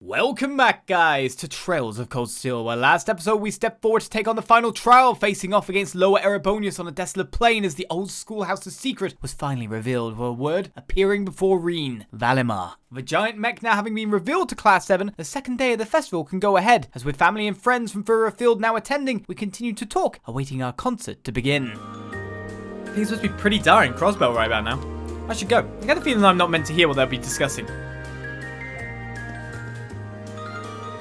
Welcome back, guys, to Trails of Cold Steel, where last episode we stepped forward to take on the final trial, facing off against Lower Erebonia on a desolate plain as the old schoolhouse's secret was finally revealed, with a word appearing before Rean, Valimar. With a giant mech now having been revealed to Class 7, the second day of the festival can go ahead, as with family and friends from further afield now attending, we continue to talk, awaiting our concert to begin. Things must be pretty dire in Crossbell right about now. I should go. I get the feeling I'm not meant to hear what they'll be discussing.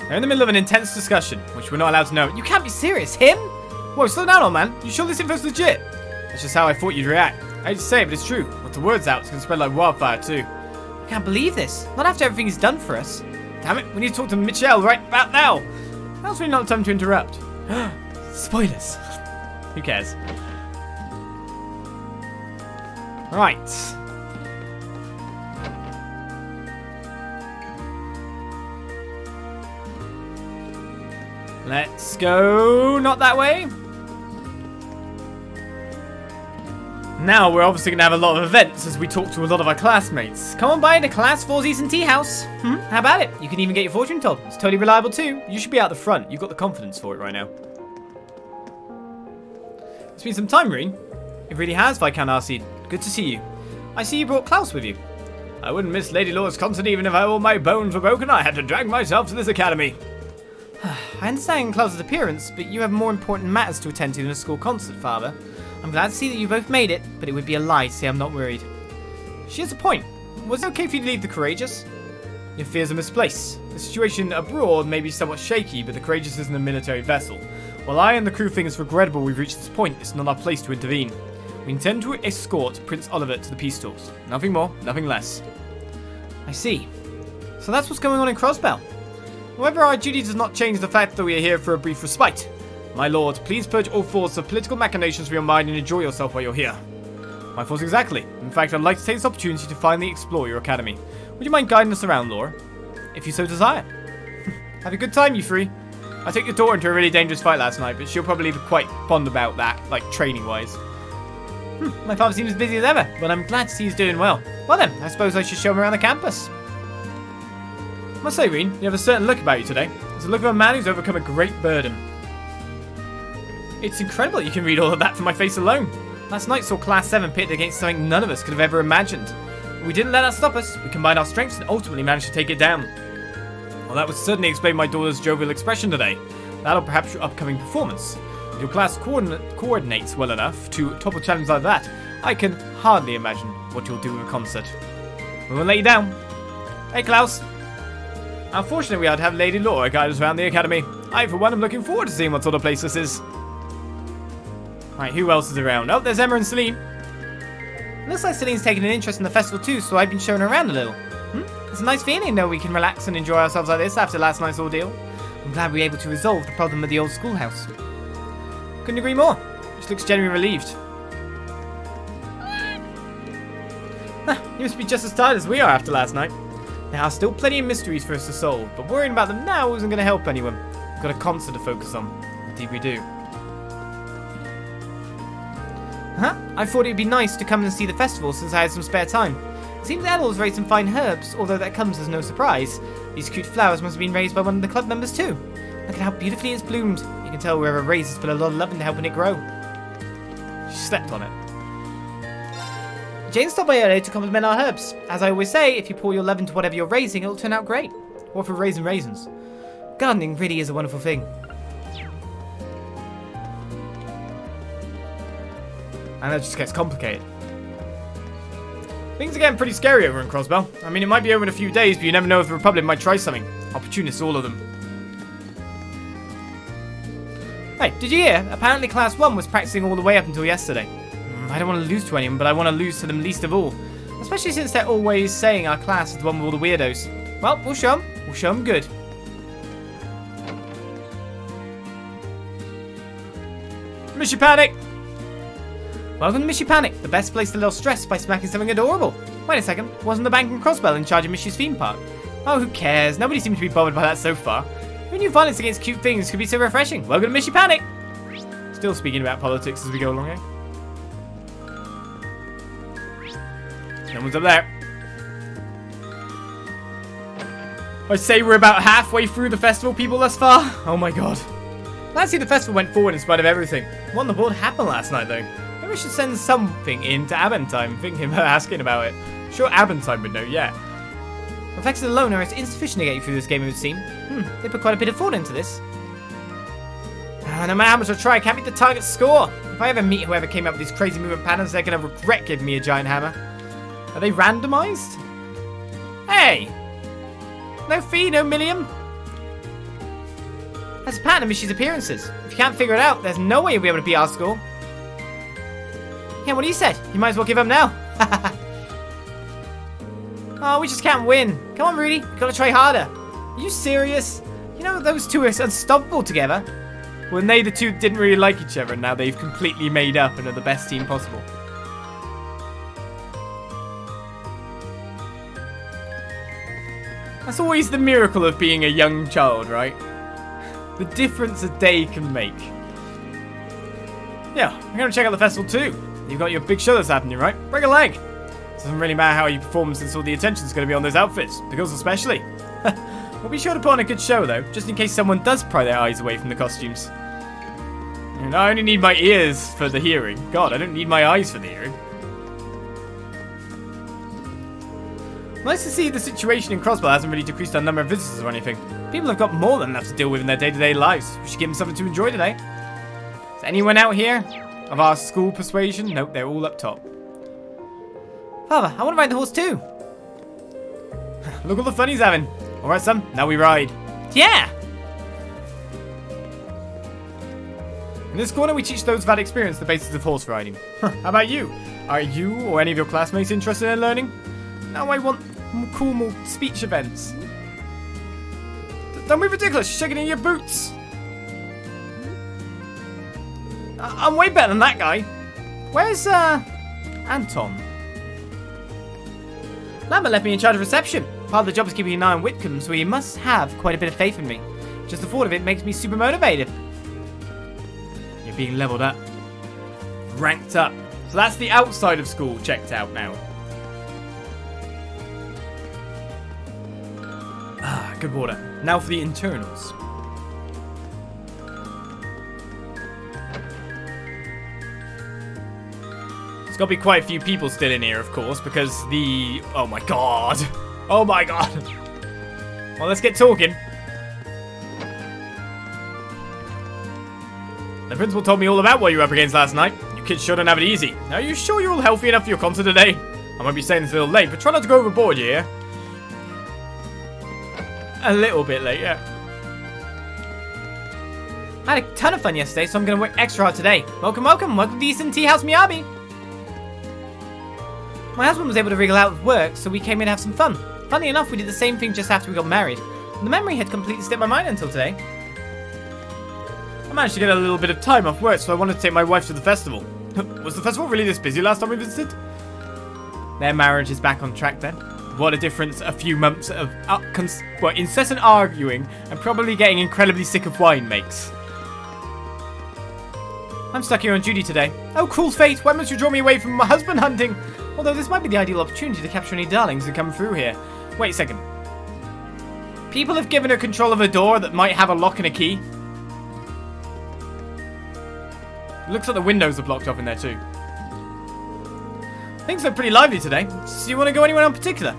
They're in the middle of an intense discussion, which we're not allowed to know. You can't be serious. Him? Whoa, slow down, old man. You sure this info's legit? That's just how I thought you'd react. I hate to say it, but it's true. Once the word's out, it's going to spread like wildfire, too. I can't believe this. Not after everything he's done for us. Damn it, we need to talk to Michelle right about now. Now's really not the time to interrupt. Spoilers. Who cares? Right. Let's go, not that way. Now we're obviously going to have a lot of events as we talk to a lot of our classmates. Come on by to Class 4's Eastern Tea House. How about it? You can even get your fortune told. It's totally reliable too. You should be out the front. You've got the confidence for it right now. It's been some time, Rean. It really has, Viscount Arseed. Good to see you. I see you brought Klaus with you. I wouldn't miss Lady Laura's concert even if all my bones were broken. I had to drag myself to this academy. I understand Klaus's appearance, but you have more important matters to attend to than a school concert, Father. I'm glad to see that you both made it, but it would be a lie to say I'm not worried. She has a point. Was it okay for you to leave the Courageous? Your fears are misplaced. The situation abroad may be somewhat shaky, but the Courageous isn't a military vessel. While I and the crew think it's regrettable we've reached this point, it's not our place to intervene. We intend to escort Prince Oliver to the peace talks. Nothing more, nothing less. I see. So that's what's going on in Crossbell. However, our duty does not change the fact that we are here for a brief respite. My lord, please purge all thoughts of political machinations from your mind and enjoy yourself while you're here. My thoughts exactly. In fact, I'd like to take this opportunity to finally explore your academy. Would you mind guiding us around, Laura? If you so desire. Have a good time, you three. I took your daughter into a really dangerous fight last night, but she'll probably be quite fond about that, like training-wise. My father seems as busy as ever, but I'm glad to see he's doing well. Well then, I suppose I should show him around the campus. I must say, Rean, you have a certain look about you today. It's the look of a man who's overcome a great burden. It's incredible you can read all of that from my face alone. Last night saw Class 7 pitted against something none of us could have ever imagined. We didn't let that stop us. We combined our strengths and ultimately managed to take it down. Well, that would certainly explain my daughter's jovial expression today. That'll perhaps your upcoming performance. If your class coordinates well enough to topple challenges like that, I can hardly imagine what you'll do with a concert. We won't let you down. Hey, Klaus. Unfortunately, we had to have Lady Laura guide us around the academy. I, for one, am looking forward to seeing what sort of place this is. Right, who else is around? Oh, there's Emma and Celine. Looks like Celine's taken an interest in the festival too, so I've been showing her around a little. It's a nice feeling, though, we can relax and enjoy ourselves like this after last night's ordeal. I'm glad we were able to resolve the problem with the old schoolhouse. Couldn't agree more. She looks genuinely relieved. You must be just as tired as we are after last night. There are still plenty of mysteries for us to solve, but worrying about them now isn't going to help anyone. We've got a concert to focus on. Indeed we do. I thought it'd be nice to come and see the festival since I had some spare time. It seems Edel's raised some fine herbs, although that comes as no surprise. These cute flowers must have been raised by one of the club members too. Look at how beautifully it's bloomed. You can tell whoever raised it's put a lot of love into helping it grow. She slept on it. Jane stopped by earlier to compliment our herbs. As I always say, if you pour your love into whatever you're raising, it'll turn out great. What for raising raisins? Gardening really is a wonderful thing. And that just gets complicated. Things are getting pretty scary over in Crossbell. I mean, it might be over in a few days, but you never know if the Republic might try something. Opportunists, all of them. Hey, did you hear? Apparently Class 1 was practicing all the way up until yesterday. I don't want to lose to anyone, but I want to lose to them least of all. Especially since they're always saying our class is the one with all the weirdos. Well, we'll show them. We'll show them good. Miss You Panic! Welcome to Miss You Panic, the best place to little stress by smacking something adorable. Wait a second, wasn't the bank in Crossbell in charge of Miss You's theme park? Oh, who cares? Nobody seems to be bothered by that so far. Who knew violence against cute things could be so refreshing? Welcome to Miss You Panic! Still speaking about politics as we go along, eh? No one's up there. I'd say we're about halfway through the festival, people, thus far. Oh my god. Glad to see the festival went forward in spite of everything. What on the board happened last night, though? Maybe we should send something in to Abentime, thinking of her asking about it. Sure, Abentime would know, yeah. Reflexes alone are insufficient to get you through this game, it would seem. They put quite a bit of thought into this. No matter how much I try, I can't meet the target score. If I ever meet whoever came up with these crazy movement patterns, they're going to regret giving me a giant hammer. Are they randomized? Hey! No fee, no million. That's a pattern of Mishy's appearances. If you can't figure it out, there's no way you'll be able to beat our score. Yeah, what he said. You might as well give up now. Oh, we just can't win. Come on, Rudy. We've got to try harder. Are you serious? You know, those two are unstoppable together. When they, the two, didn't really like each other, and now they've completely made up and are the best team possible. That's always the miracle of being a young child, right? The difference a day can make. Yeah, I'm going to check out the festival too. You've got your big show that's happening, right? Break a leg. Doesn't really matter how you perform since all the attention's going to be on those outfits. The girls especially. We'll be sure to put on a good show though, just in case someone does pry their eyes away from the costumes. And I only need my ears for the hearing. God, I don't need my eyes for the hearing. Nice to see the situation in Crossbell hasn't really decreased our number of visitors or anything. People have got more than enough to deal with in their day-to-day lives. We should give them something to enjoy today. Is anyone out here of our school persuasion? Nope, they're all up top. Father, I want to ride the horse too. Look all the fun he's having. Alright, son, now we ride. Yeah! In this corner, we teach those without experience the basics of horse riding. How about you? Are you or any of your classmates interested in learning? Now I want more speech events. Don't be ridiculous, you're shaking in your boots. I'm way better than that guy. Where's, Anton? Lambert left me in charge of reception. Part of the job is keeping an eye on Whitcomb, so he must have quite a bit of faith in me. Just the thought of it makes me super motivated. You're being leveled up. Ranked up. So that's the outside of school checked out now. Ah, good water. Now for the internals. There's got to be quite a few people still in here, of course, because the... Oh my god. Oh my god. Well, let's get talking. The principal told me all about what you were up against last night. You kids sure don't have it easy. Are you sure you're all healthy enough for your concert today? I might be saying this a little late, but try not to go overboard, you hear? A little bit late, yeah. I had a ton of fun yesterday, so I'm going to work extra hard today. Welcome, welcome. Welcome to Eastern Tea House Miyabi. My husband was able to wriggle out of work, so we came in to have some fun. Funny enough, we did the same thing just after we got married. And the memory had completely slipped my mind until today. I managed to get a little bit of time off work, so I wanted to take my wife to the festival. Was the festival really this busy last time we visited? Their marriage is back on track then. What a difference a few months of incessant arguing and probably getting incredibly sick of wine makes. I'm stuck here on duty today. Oh, cruel fate, why must you draw me away from my husband hunting? Although this might be the ideal opportunity to capture any darlings who come through here. Wait a second. People have given her control of a door that might have a lock and a key. Looks like the windows are blocked off in there too. Things are pretty lively today. So you want to go anywhere in particular?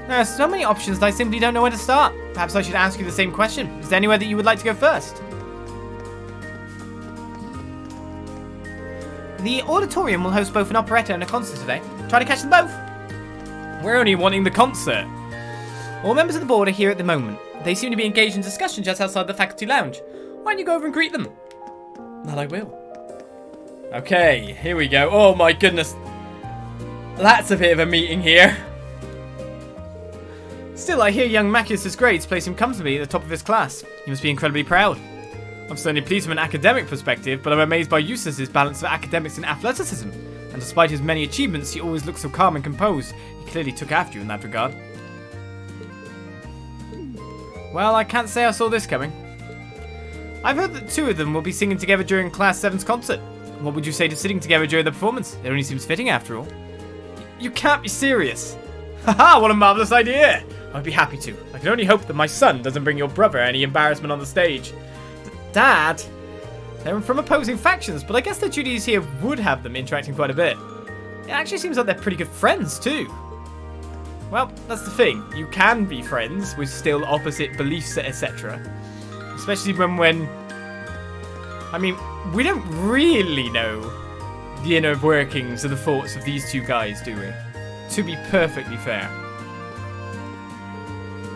There are so many options that I simply don't know where to start. Perhaps I should ask you the same question. Is there anywhere that you would like to go first? The auditorium will host both an operetta and a concert today. Try to catch them both. We're only wanting the concert. All members of the board are here at the moment. They seem to be engaged in discussion just outside the faculty lounge. Why don't you go over and greet them? That I will. Okay, here we go. Oh my goodness. That's a bit of a meeting here. Still, I hear young Macius's grades place him comfortably at the top of his class. He must be incredibly proud. I'm certainly pleased from an academic perspective, but I'm amazed by Eustace's balance of academics and athleticism. And despite his many achievements, he always looks so calm and composed. He clearly took after you in that regard. Well, I can't say I saw this coming. I've heard that two of them will be singing together during Class 7's concert. What would you say to sitting together during the performance? It only seems fitting after all. You can't be serious. Haha, what a marvellous idea. I'd be happy to. I can only hope that my son doesn't bring your brother any embarrassment on the stage. Dad? They're from opposing factions, but I guess the duties here would have them interacting quite a bit. It actually seems like they're pretty good friends, too. Well, that's the thing. You can be friends with still opposite beliefs, etc. Especially when... I mean, we don't really know the inner workings of the thoughts of these two guys, do we? To be perfectly fair.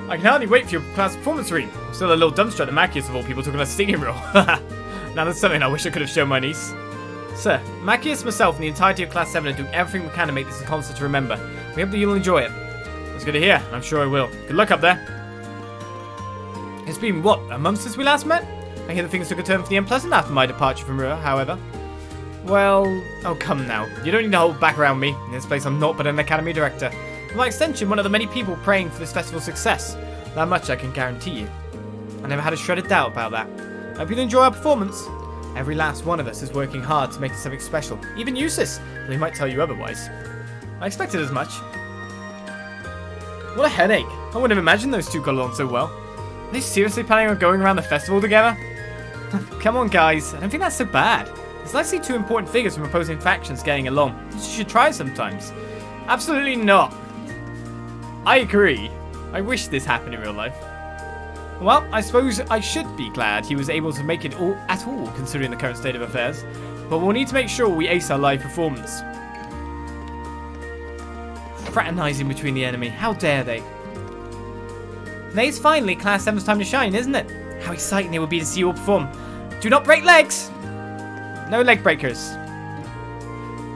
I can hardly wait for your class performance read. I'm still a little dumbstruck that Machias of all people took on a singing role. Now that's something I wish I could have shown my niece. Sir, Machias, myself, and the entirety of Class 7 are doing everything we can to make this a concert to remember. We hope that you'll enjoy it. It's good to hear, and I'm sure I will. Good luck up there. It's been, what, a month since we last met? I hear that things took a turn for the unpleasant after my departure from Rua, however. Well, oh come now. You don't need to hold back around me. In this place I'm not but an academy director. By extension, one of the many people praying for this festival's success. That much I can guarantee you. I never had a shred of doubt about that. I hope you'll enjoy our performance. Every last one of us is working hard to make it something special. Even Eustace, though he might tell you otherwise. I expected as much. What a headache. I wouldn't have imagined those two got along so well. Are they seriously planning on going around the festival together? Come on, guys. I don't think that's so bad. It's nice to see two important figures from opposing factions getting along. You should try sometimes. Absolutely not. I agree. I wish this happened in real life. Well, I suppose I should be glad he was able to make it at all, considering the current state of affairs. But we'll need to make sure we ace our live performance. Fraternizing between the enemy. How dare they? Today's finally Class 7's time to shine, isn't it? How exciting it would be to see you all perform. Do not break legs! No leg breakers.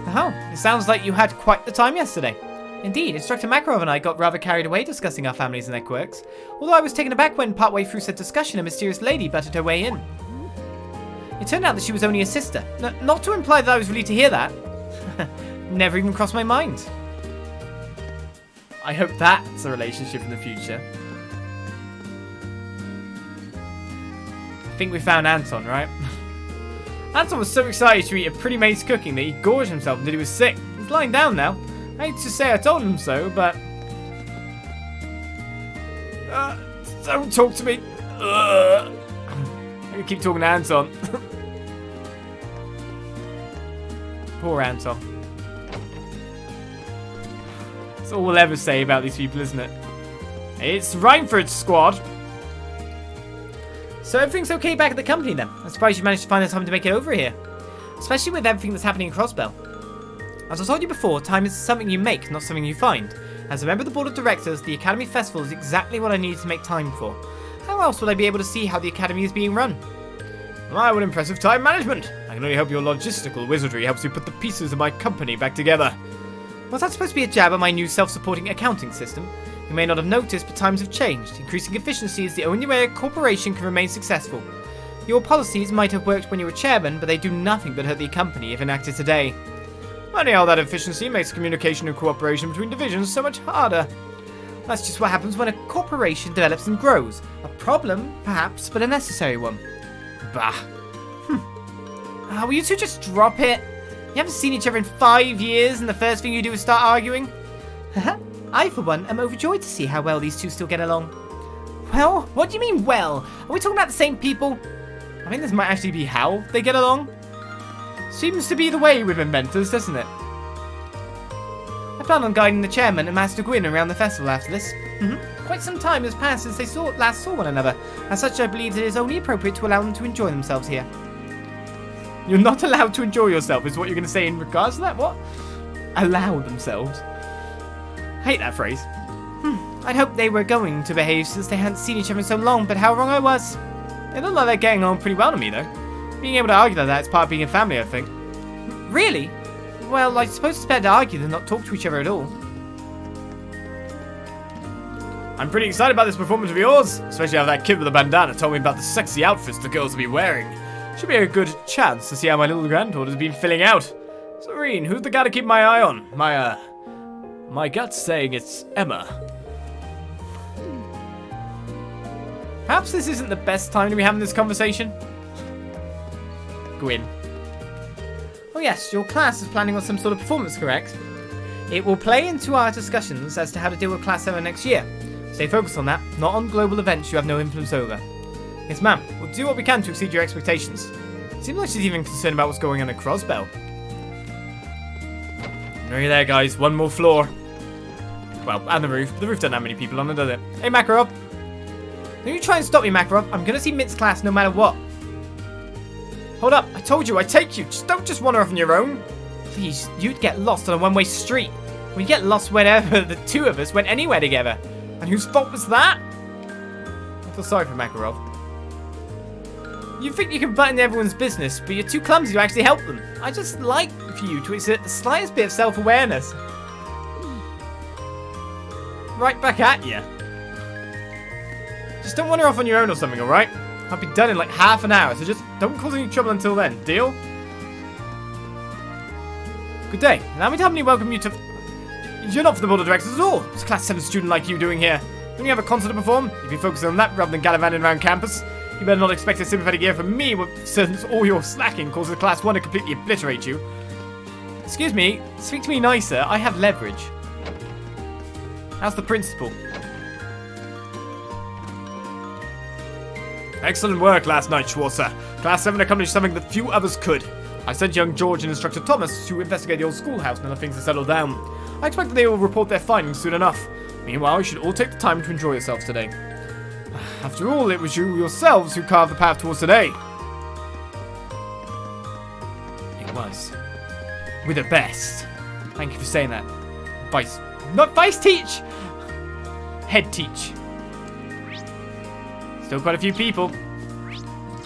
Oh, it sounds like you had quite the time yesterday. Indeed, Instructor Makarov and I got rather carried away discussing our families and their quirks, although I was taken aback when partway through said discussion a mysterious lady butted her way in. It turned out that she was only a sister. Not to imply that I was relieved to hear that. Never even crossed my mind. I hope that's a relationship in the future. I think we found Anton, right? Anton was so excited to eat a pretty maid's cooking that he gorged himself until he was sick. He's lying down now. I hate to say I told him so, but... don't talk to me. I'm gonna keep talking to Anton. Poor Anton. That's all we'll ever say about these people, isn't it? It's Reinford's squad. So everything's okay back at the company then. I'm surprised you managed to find the time to make it over here. Especially with everything that's happening in Crossbell. As I told you before, time is something you make, not something you find. As a member of the board of directors, the Academy Festival is exactly what I needed to make time for. How else would I be able to see how the Academy is being run? My, what impressive time management! I can only hope your logistical wizardry helps you put the pieces of my company back together. Was that supposed to be a jab at my new self-supporting accounting system? You may not have noticed, but times have changed. Increasing efficiency is the only way a corporation can remain successful. Your policies might have worked when you were chairman, but they do nothing but hurt the company if enacted today. Funny how that efficiency makes communication and cooperation between divisions so much harder. That's just what happens when a corporation develops and grows. A problem, perhaps, but a necessary one. Bah. Will you two just drop it? You haven't seen each other in 5 years, and the first thing you do is start arguing? I, for one, am overjoyed to see how well these two still get along. Well, what do you mean, well? Are we talking about the same people? I think this might actually be how they get along. Seems to be the way with inventors, doesn't it? I plan on guiding the chairman and Master Gwyn around the festival after this. Quite some time has passed since they last saw one another. As such, I believe it is only appropriate to allow them to enjoy themselves here. You're not allowed to enjoy yourself, is what you're going to say in regards to that? What? Allow themselves. I hate that phrase. I'd hoped they were going to behave since they hadn't seen each other in so long, but how wrong I was. They look like they're getting on pretty well to me, though. Being able to argue like that is part of being a family, I think. Really? Well, I suppose it's better to argue than not talk to each other at all. I'm pretty excited about this performance of yours, especially after that kid with the bandana told me about the sexy outfits the girls will be wearing. Should be a good chance to see how my little granddaughter's been filling out. So, Rean, who's the guy to keep my eye on? My gut's saying it's Emma. Perhaps this isn't the best time to be having this conversation. Gwyn. Oh yes, your class is planning on some sort of performance, correct? It will play into our discussions as to how to deal with Class 7 next year. Stay focused on that, not on global events you have no influence over. Yes, ma'am. We'll do what we can to exceed your expectations. Seems like she's even concerned about what's going on at Crossbell. Nearly there, guys. One more floor. Well, and the roof. The roof doesn't have many people on it, does it? Hey, Makarov. Don't you try and stop me, Makarov. I'm gonna see Mit's class no matter what. Hold up. I told you I'd take you. Don't just wander off on your own. Please, you'd get lost on a one-way street. We'd get lost whenever the two of us went anywhere together. And whose fault was that? I feel sorry for Makarov. You think you can butt into everyone's business, but you're too clumsy to actually help them. I just like for you to exert the slightest bit of self-awareness. Right back at you. Just don't wander off on your own or something, alright? I'll be done in like half an hour, so just don't cause any trouble until then. Deal? Good day. Allow me to humbly welcome you to... You're not for the board of directors at all. What's a class 7 student like you doing here? Don't you have a concert to perform? If you focus on that rather than gallivanting around campus, you better not expect a sympathetic ear from me since all your slacking causes class 1 to completely obliterate you. Excuse me, speak to me nicer. I have leverage. How's the principal? Excellent work last night, Schwarzer. Class 7 accomplished something that few others could. I sent young George and instructor Thomas to investigate the old schoolhouse now that things have settled down. I expect that they will report their findings soon enough. Meanwhile, you should all take the time to enjoy yourselves today. After all, it was you yourselves who carved the path towards today. It was. With the best. Thank you for saying that. Vice. Not Vice Teach! Head Teach. Still quite a few people.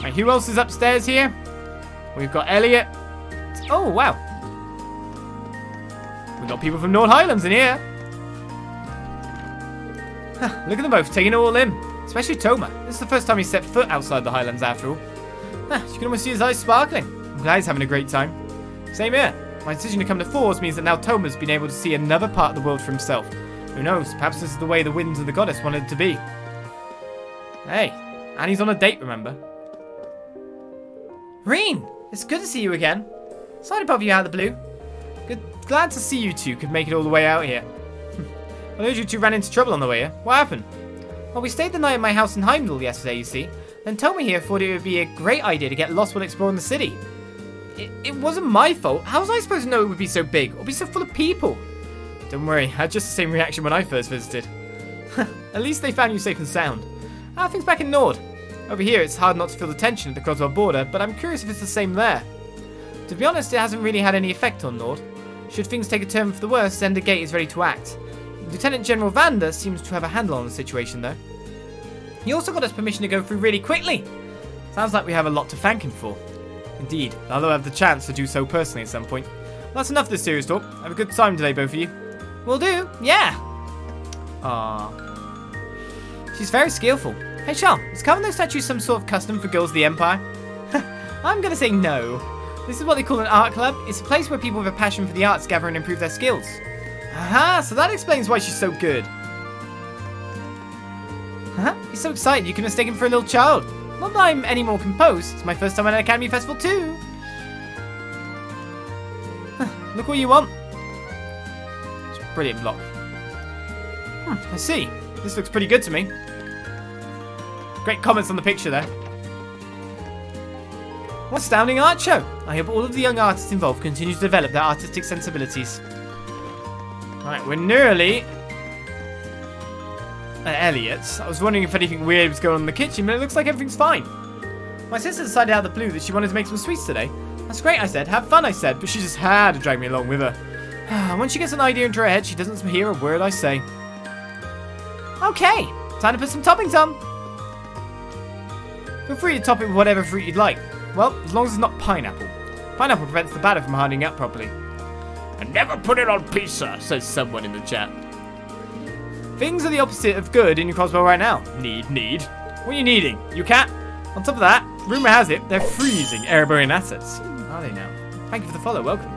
Right, who else is upstairs here? We've got Elliot. Oh, wow. We've got people from North Highlands in here. Look at them both, taking it all in. Especially Toma. This is the first time he stepped foot outside the Highlands after all. You can almost see his eyes sparkling. I'm glad he's having a great time. Same here. My decision to come to Thors means that now Toma's been able to see another part of the world for himself. Who knows, perhaps this is the way the winds and the goddess wanted it to be. Hey, Annie's on a date, remember? Rean, it's good to see you again. Sorry to bother you out of the blue. Glad to see you two could make it all the way out here. I heard you two ran into trouble on the way here. What happened? Well, we stayed the night at my house in Heimdall yesterday, you see. Then Toma here thought it would be a great idea to get lost while exploring the city. It wasn't my fault. How was I supposed to know it would be so big or be so full of people? Don't worry, I had just the same reaction when I first visited. At least they found you safe and sound. How are things back in Nord? Over here, it's hard not to feel the tension at the Crosswell border, but I'm curious if it's the same there. To be honest, it hasn't really had any effect on Nord. Should things take a turn for the worse, Zender Gate is ready to act. Lieutenant General Vander seems to have a handle on the situation, though. He also got us permission to go through really quickly. Sounds like we have a lot to thank him for. Indeed, I'll have the chance to do so personally at some point. Well, that's enough of this serious talk. Have a good time today, both of you. Will do, yeah. Aww. She's very skillful. Hey, Charles, is carving those statues some sort of custom for girls of the Empire? I'm gonna say no. This is what they call an art club. It's a place where people with a passion for the arts gather and improve their skills. Aha, so that explains why she's so good. He's so excited you can mistake him for a little child. Not that I'm any more composed. It's my first time at an Academy Festival too. Look what you want. It's a brilliant block. I see. This looks pretty good to me. Great comments on the picture there. What astounding art show! I hope all of the young artists involved continue to develop their artistic sensibilities. Right, we're nearly at Elliot's. I was wondering if anything weird was going on in the kitchen, but it looks like everything's fine. My sister decided out of the blue that she wanted to make some sweets today. That's great, I said. Have fun, I said, but she just had to drag me along with her. Once she gets an idea into her head, she doesn't hear a word I say. Okay, time to put some toppings on. Feel free to top it with whatever fruit you'd like. Well, as long as it's not pineapple. Pineapple prevents the batter from hardening up properly. And never put it on pizza, says someone in the chat. Things are the opposite of good in your Crossbell right now. Need. What are you needing? You cat? On top of that, rumor has it, they're freezing Erebonian assets. Are they now? Thank you for the follow, welcome.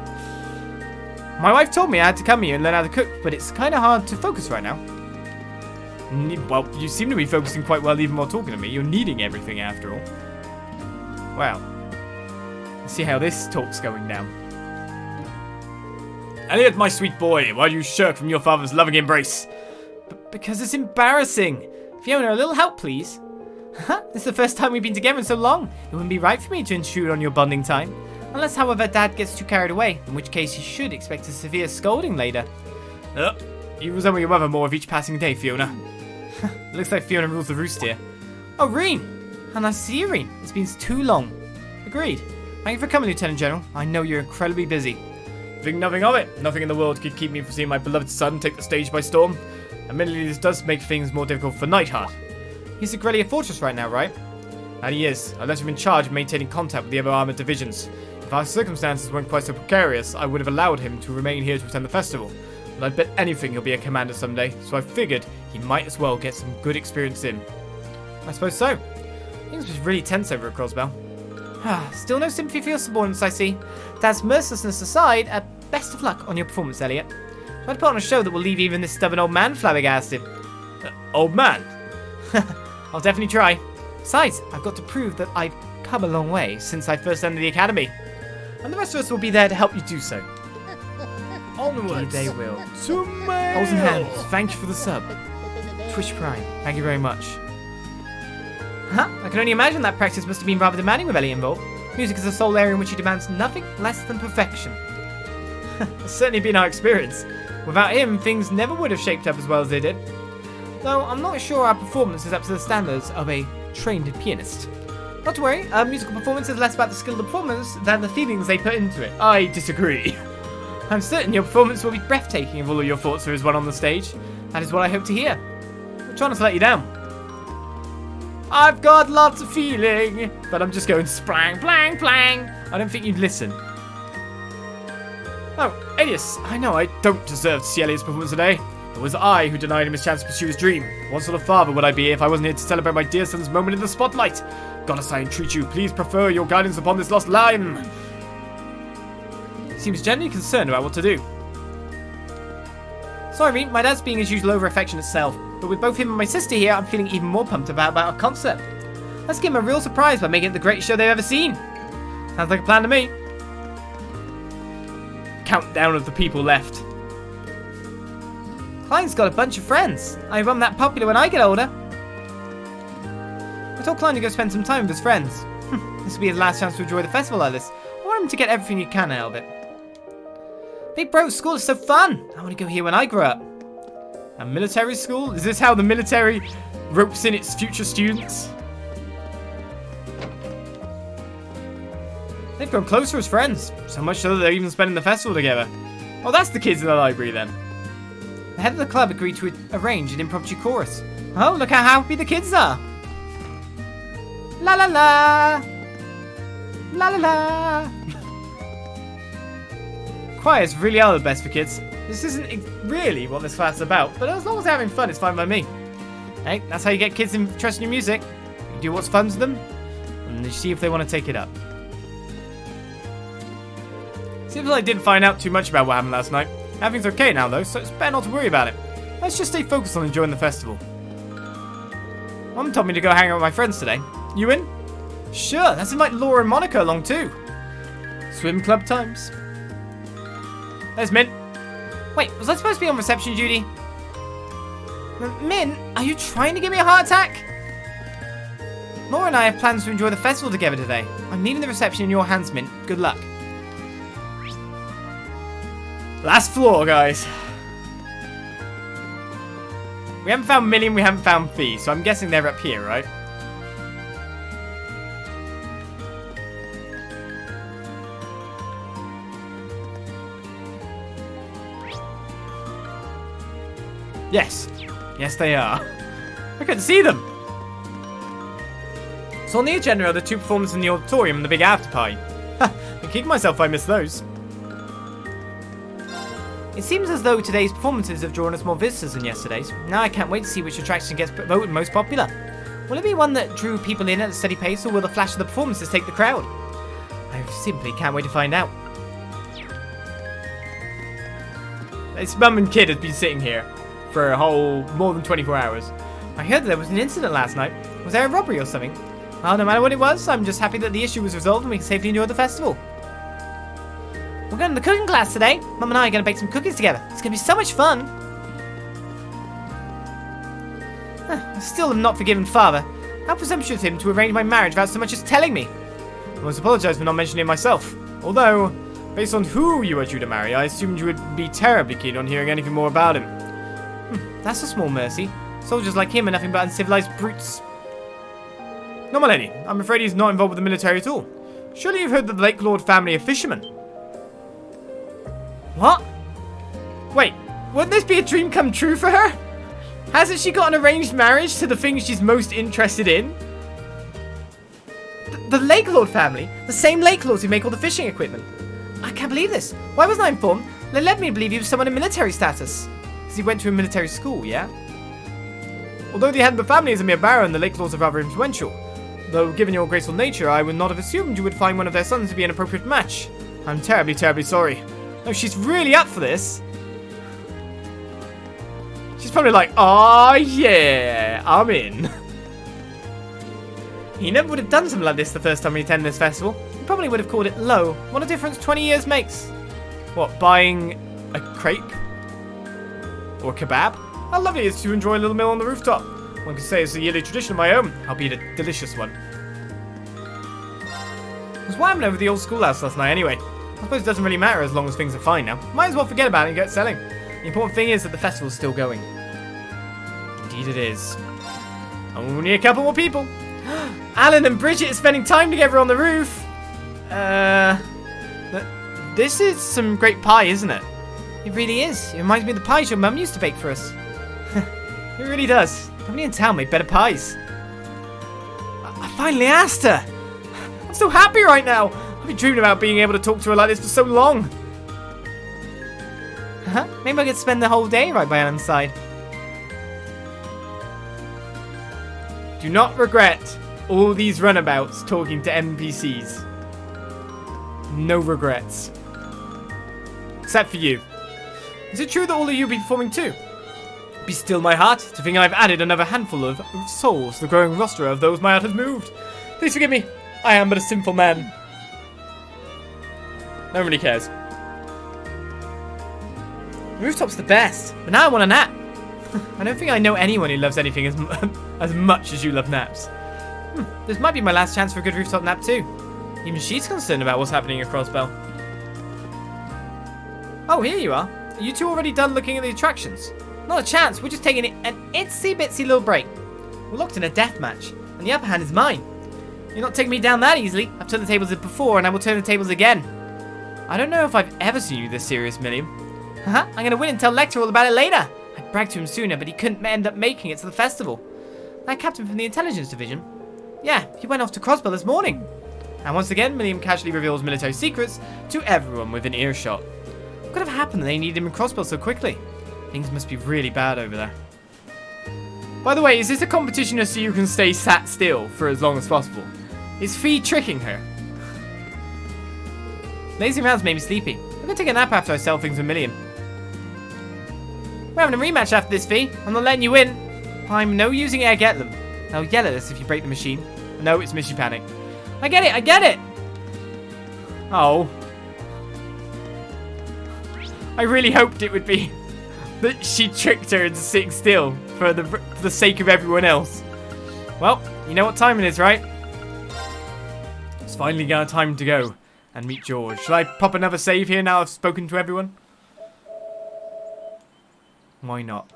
My wife told me I had to come here and learn how to cook, but it's kind of hard to focus right now. Well, you seem to be focusing quite well even while talking to me. You're needing everything after all. Well, let's see how this talk's going down. Elliot, my sweet boy, why do you shirk from your father's loving embrace? Because it's embarrassing. Fiona, a little help, please. This is the first time we've been together in so long. It wouldn't be right for me to intrude on your bonding time. Unless, however, Dad gets too carried away, in which case you should expect a severe scolding later. You resemble your mother more with each passing day, Fiona. Looks like Fiona rules the roost here. Oh, Rean! How nice to see you, Rean. It's been too long. Agreed. Thank you for coming, Lieutenant General. I know you're incredibly busy. Think nothing of it. Nothing in the world could keep me from seeing my beloved son take the stage by storm. Admittedly, this does make things more difficult for Nightheart. He's at Grelia Fortress right now, right? And he is. I left him in charge of maintaining contact with the other armoured divisions. If our circumstances weren't quite so precarious, I would have allowed him to remain here to attend the festival. But I'd bet anything he'll be a commander someday, so I figured he might as well get some good experience in. I suppose so. Things was really tense over at Crosbell. Still no sympathy for your subordinates, I see. Dad's mercilessness aside, best of luck on your performance, Elliot. Try to put on a show that will leave even this stubborn old man flabbergasted. Old man? I'll definitely try. Besides, I've got to prove that I've come a long way since I first entered the academy. And the rest of us will be there to help you do so. Onwards. They will. To mail. Holes and hands, thank you for the sub. Twitch Prime, thank you very much. I can only imagine that practice must have been rather demanding with Ellie involved. Music is a sole area in which he demands nothing less than perfection. It's certainly been our experience. Without him, things never would have shaped up as well as they did. Though I'm not sure our performance is up to the standards of a trained pianist. Not to worry, our musical performance is less about the skill of the performers than the feelings they put into it. I disagree. I'm certain your performance will be breathtaking if all of your thoughts are as one on the stage. That is what I hope to hear. I'm trying not to let you down. I've got lots of feeling, but I'm just going splang, blang, blang. I don't think you'd listen. Oh, Elias, I know I don't deserve to see Elias' performance today. It was I who denied him his chance to pursue his dream. What sort of father would I be if I wasn't here to celebrate my dear son's moment in the spotlight? Goddess, I entreat you, please prefer your guidance upon this lost line. Seems genuinely concerned about what to do. Sorry, my dad's being his usual over-affectionate self, but with both him and my sister here, I'm feeling even more pumped about our concert. Let's give him a real surprise by making it the greatest show they've ever seen. Sounds like a plan to me. Countdown of the people left. Klein's got a bunch of friends. I hope I'm that popular when I get older. I told Klein to go spend some time with his friends. This will be his last chance to enjoy the festival like this. I want him to get everything he can out of it. Big bro, school is so fun. I want to go here when I grow up. A military school? Is this how the military ropes in its future students? They've grown closer as friends. So much so that they're even spending the festival together. Oh, that's the kids in the library then. The head of the club agreed to arrange an impromptu chorus. Oh, look how happy the kids are. La la la. La la la. Choirs really are the best for kids. This isn't really what this class is about, but as long as they're having fun, it's fine by me. Hey, that's how you get kids interested in music. You do what's fun to them, and you see if they want to take it up. Seems like I didn't find out too much about what happened last night. Everything's okay now though, so it's better not to worry about it. Let's just stay focused on enjoying the festival. Mom told me to go hang out with my friends today. You in? Sure, let's invite Laura and Monica along too. Swim club times. There's Mint. Wait, was I supposed to be on reception duty? Mint, are you trying to give me a heart attack? Laura and I have plans to enjoy the festival together today. I'm leaving the reception in your hands, Mint. Good luck. Last floor, guys. We haven't found Million, we haven't found Fee, so I'm guessing they're up here, right? Yes. Yes, they are. I couldn't see them. So on the agenda are the two performances in the auditorium and the big after party. I'm kicking myself if I miss those. It seems as though today's performances have drawn us more visitors than yesterday's. Now I can't wait to see which attraction gets voted most popular. Will it be one that drew people in at a steady pace, or will the flash of the performances take the crowd? I simply can't wait to find out. This mum and kid has been sitting here for a whole more than 24 hours. I heard there was an incident last night. Was there a robbery or something? Well, no matter what it was, I'm just happy that the issue was resolved and we can safely enjoy the festival. We're going to the cooking class today. Mum and I are going to bake some cookies together. It's going to be so much fun. still have not forgiven Father. How presumptuous of him to arrange my marriage without so much as telling me. I must apologize for not mentioning it myself. Although, based on who you are due to marry, I assumed you would be terribly keen on hearing anything more about him. That's a small mercy. Soldiers like him are nothing but uncivilized brutes. No, my lady. I'm afraid he's not involved with the military at all. Surely you've heard that the Lake Lord family are fishermen. What? Wait, wouldn't this be a dream come true for her? Hasn't she got an arranged marriage to the thing she's most interested in? The Lake Lord family? The same Lake Lords who make all the fishing equipment? I can't believe this. Why wasn't I informed? They led me to believe he was someone in military status. Because he went to a military school, yeah? Although the head of the family is a mere baron, the Lake Lords are rather influential. Though, given your graceful nature, I would not have assumed you would find one of their sons to be an appropriate match. I'm terribly, terribly sorry. No, she's really up for this. She's probably like, oh yeah, I'm in. He never would have done something like this the first time he attended this festival. He probably would have called it low. What a difference 20 years makes. What, buying a crepe? Or a kebab? How lovely it is to enjoy a little meal on the rooftop. One could say it's a yearly tradition of my own, albeit a delicious one. I was whambling over the old schoolhouse last night anyway. I suppose it doesn't really matter as long as things are fine now. Might as well forget about it and get selling. The important thing is that the festival's still going. Indeed it is. Only a couple more people. Alan and Bridget are spending time together on the roof. This is some great pie, isn't it? It really is. It reminds me of the pies your mum used to bake for us. It really does. Nobody in town made better pies. I finally asked her. I'm so happy right now. I've been dreaming about being able to talk to her like this for so long. Maybe I could spend the whole day right by Alan's side. Do not regret all these runabouts talking to NPCs. No regrets. Except for you. Is it true that all of you will be performing too? Be still my heart to think I've added another handful of souls to the growing roster of those my heart has moved. Please forgive me. I am but a sinful man. No one really cares. The rooftop's the best, but now I want a nap. I don't think I know anyone who loves anything as much as you love naps. This might be my last chance for a good rooftop nap too. Even she's concerned about what's happening across Bell. Oh, here you are. Are you two already done looking at the attractions? Not a chance. We're just taking an itsy bitsy little break. We're locked in a death match, and the upper hand is mine. You're not taking me down that easily. I've turned the tables before, and I will turn the tables again. I don't know if I've ever seen you this serious, Milliam. I'm going to win and tell Lecter all about it later. I bragged to him sooner, but he couldn't end up making it to the festival. That captain from the intelligence division? Yeah, he went off to Crossbell this morning. And once again, Milliam casually reveals military secrets to everyone within earshot. What could have happened that they needed him in Crossbell so quickly? Things must be really bad over there. By the way, is this a competition just so you can stay sat still for as long as possible? Is Fee tricking her? Lazing around's made me sleepy. I'm gonna take a nap after I sell things with Milliam. We're having a rematch after this, Fee. I'm not letting you win. I'm no using air get them. They'll yell at us if you break the machine. No, it's Missy Panic. I get it, I get it! Oh. I really hoped it would be that she tricked her into sitting still for the sake of everyone else. Well, you know what time it is, right? It's finally time to go and meet George. Shall I pop another save here now I've spoken to everyone? Why not?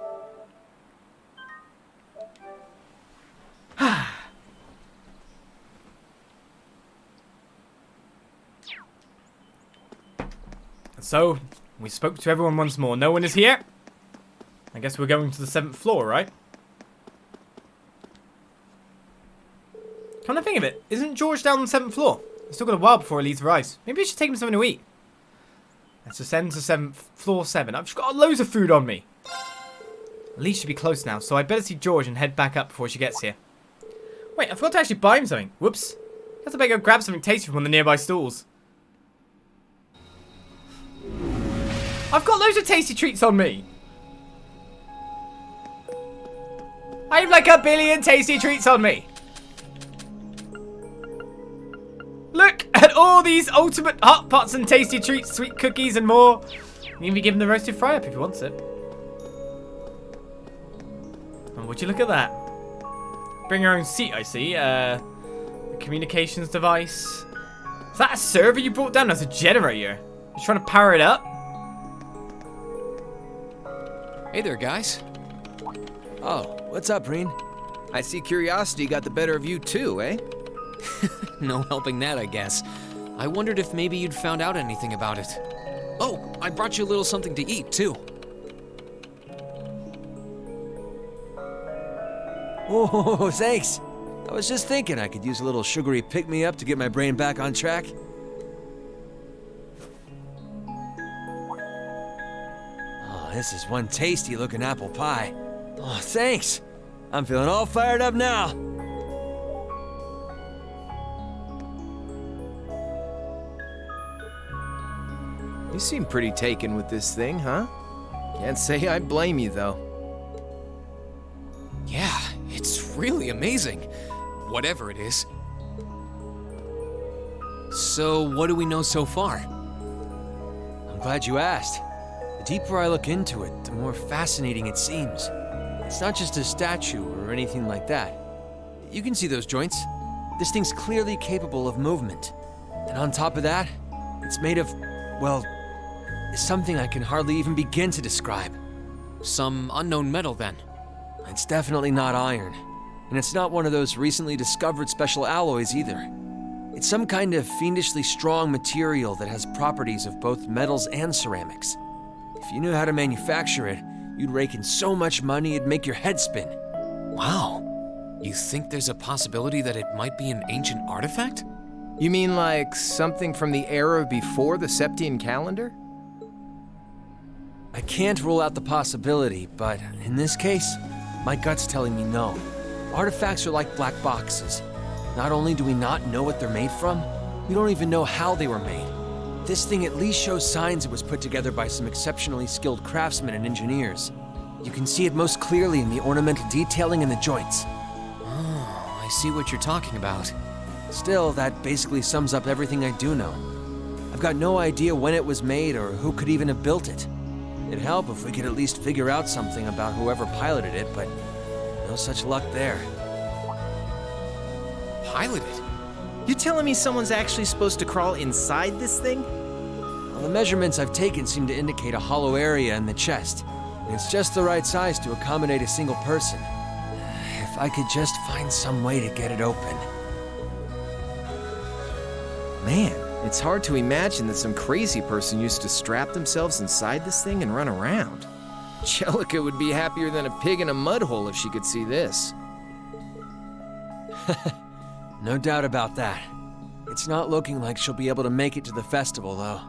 So, we spoke to everyone once more. No one is here. I guess we're going to the 7th floor, right? Come to think of it, isn't George down on the 7th floor? He's still got a while before Elise arrives. Maybe I should take him something to eat. Let's ascend to 7th, floor 7. I've just got loads of food on me. Elise should be close now, so I'd better see George and head back up before she gets here. Wait, I forgot to actually buy him something. Whoops. I guess I better go grab something tasty from one of the nearby stalls. I've got loads of tasty treats on me. I have like a billion tasty treats on me. Look at all these ultimate hot pots and tasty treats, sweet cookies and more. You can be given the roasted fry up if he wants it. And would you look at that? bring your own seat, I see. A communications device. Is that a server you brought down as a generator? You're trying to power it up? Hey there, guys. Oh, what's up, Rean? I see curiosity got the better of you too, eh? No helping that, I guess. I wondered if maybe you'd found out anything about it. Oh, I brought you a little something to eat, too. Oh, thanks. I was just thinking I could use a little sugary pick-me-up to get my brain back on track. Oh, this is one tasty-looking apple pie. Oh, thanks. I'm feeling all fired up now. You seem pretty taken with this thing, huh? Can't say I blame you, though. Yeah, it's really amazing. Whatever it is. So, what do we know so far? I'm glad you asked. The deeper I look into it, the more fascinating it seems. It's not just a statue or anything like that. You can see those joints. This thing's clearly capable of movement. And on top of that, it's made of, well, something I can hardly even begin to describe. Some unknown metal, then. It's definitely not iron. And it's not one of those recently discovered special alloys either. It's some kind of fiendishly strong material that has properties of both metals and ceramics. If you knew how to manufacture it, you'd rake in so much money it'd make your head spin. Wow. You think there's a possibility that it might be an ancient artifact? You mean like something from the era before the Septian calendar? I can't rule out the possibility, but in this case, my gut's telling me no. Artifacts are like black boxes. Not only do we not know what they're made from, we don't even know how they were made. This thing at least shows signs it was put together by some exceptionally skilled craftsmen and engineers. You can see it most clearly in the ornamental detailing and the joints. Oh, I see what you're talking about. Still, that basically sums up everything I do know. I've got no idea when it was made or who could even have built it. It'd help if we could at least figure out something about whoever piloted it, but no such luck there. Piloted? You telling me someone's actually supposed to crawl inside this thing? Well, the measurements I've taken seem to indicate a hollow area in the chest, and it's just the right size to accommodate a single person. If I could just find some way to get it open. Man, it's hard to imagine that some crazy person used to strap themselves inside this thing and run around. Jellica would be happier than a pig in a mud hole if she could see this. No doubt about that. It's not looking like she'll be able to make it to the festival, though.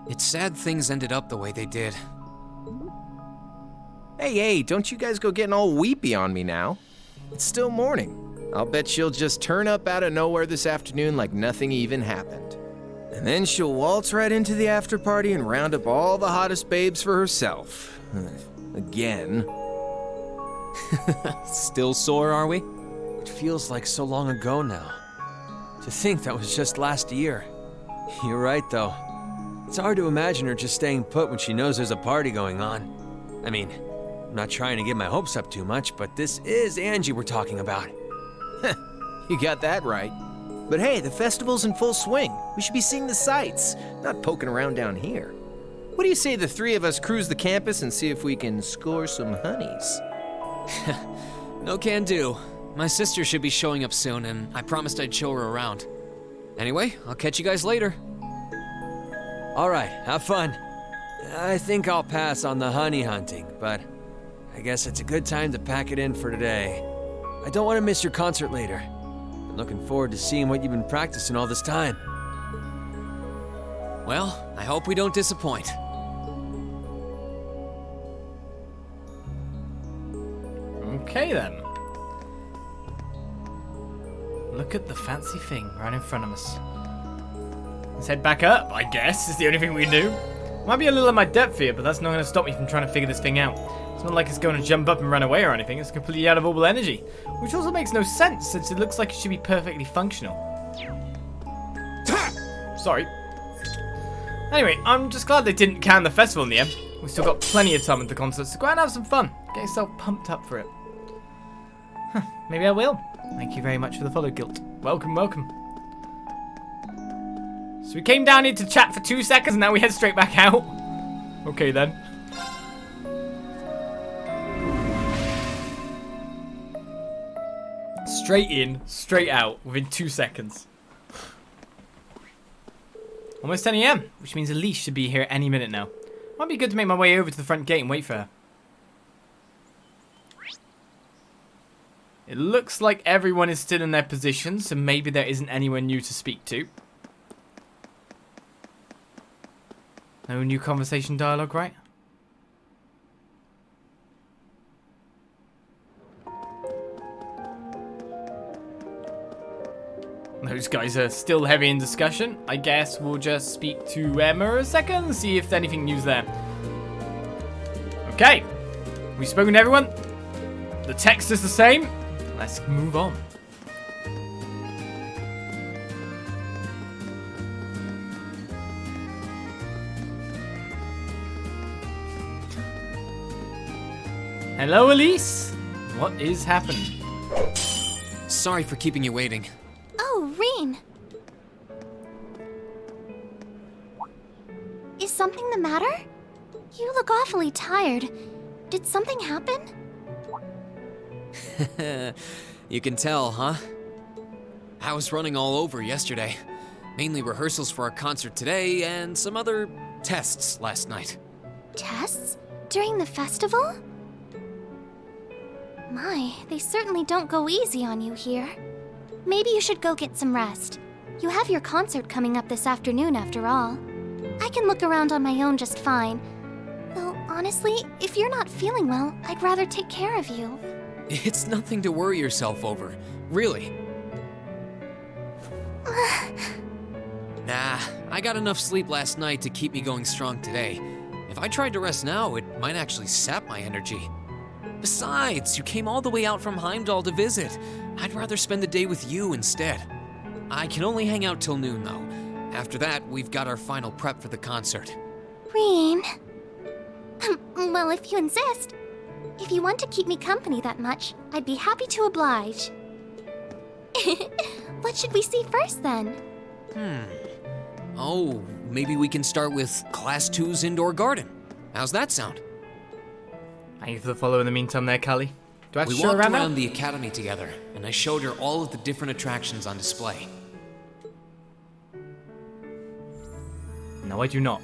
It's sad things ended up the way they did. Hey, don't you guys go getting all weepy on me now. It's still morning. I'll bet she'll just turn up out of nowhere this afternoon like nothing even happened. And then she'll waltz right into the after party and round up all the hottest babes for herself. Again. Still sore, are we? It feels like so long ago now. To think that was just last year. You're right, though. It's hard to imagine her just staying put when she knows there's a party going on. I mean, I'm not trying to get my hopes up too much, but this is Angie we're talking about. You got that right. But hey, the festival's in full swing. We should be seeing the sights, not poking around down here. What do you say the three of us cruise the campus and see if we can score some honeys? No can do. My sister should be showing up soon, and I promised I'd show her around. Anyway, I'll catch you guys later. All right, have fun. I think I'll pass on the honey hunting, but I guess it's a good time to pack it in for today. I don't want to miss your concert later. I'm looking forward to seeing what you've been practicing all this time. Well, I hope we don't disappoint. Okay then. Look at the fancy thing right in front of us. Let's head back up, I guess, is the only thing we can do. Might be a little in my depth here, but that's not going to stop me from trying to figure this thing out. It's not like it's going to jump up and run away or anything. It's completely out of orbital energy, which also makes no sense since it looks like it should be perfectly functional. Sorry. Anyway, I'm just glad they didn't can the festival in the end. We've still got plenty of time at the concert, so go out and have some fun. Get yourself pumped up for it. Maybe I will. Thank you very much for the follow, Guilt. Welcome, welcome. So we came down here to chat for 2 seconds, and now we head straight back out. Okay, then. Straight in, straight out, within 2 seconds. Almost 10 AM, which means Elise should be here any minute now. Might be good to make my way over to the front gate and wait for her. It looks like everyone is still in their position, so maybe there isn't anyone new to speak to. No new conversation dialogue, right? Those guys are still heavy in discussion. I guess we'll just speak to Emma a second, see if anything new's there. Okay. We've spoken to everyone. The text is the same. Let's move on. Hello, Elise. What is happening? Sorry for keeping you waiting. Oh, Rean. Is something the matter? You look awfully tired. Did something happen? You can tell, huh? I was running all over yesterday. Mainly rehearsals for our concert today and some other tests last night. Tests? During the festival? My, they certainly don't go easy on you here. Maybe you should go get some rest. You have your concert coming up this afternoon after all. I can look around on my own just fine. Though, honestly, if you're not feeling well, I'd rather take care of you. It's nothing to worry yourself over, really. Nah, I got enough sleep last night to keep me going strong today. If I tried to rest now, it might actually sap my energy. Besides, you came all the way out from Heimdall to visit. I'd rather spend the day with you instead. I can only hang out till noon, though. After that, we've got our final prep for the concert. Rean. Well, if you insist. If you want to keep me company that much, I'd be happy to oblige. What should we see first, then? Oh, maybe we can start with Class 2's indoor garden. How's that sound? Thank you for the follow in the meantime there, Callie. Do I have to We show walked around around now? the academy together, and I showed her all of the different attractions on display. No, I do not.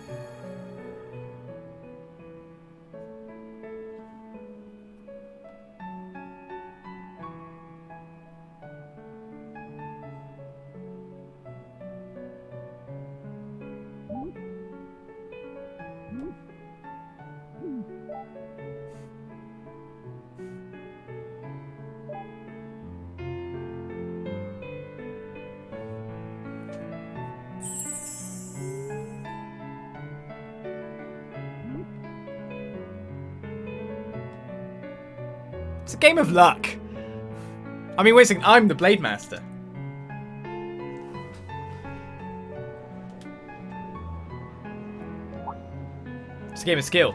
It's a game of luck. I mean, wait a second, I'm the Blade Master. It's a game of skill.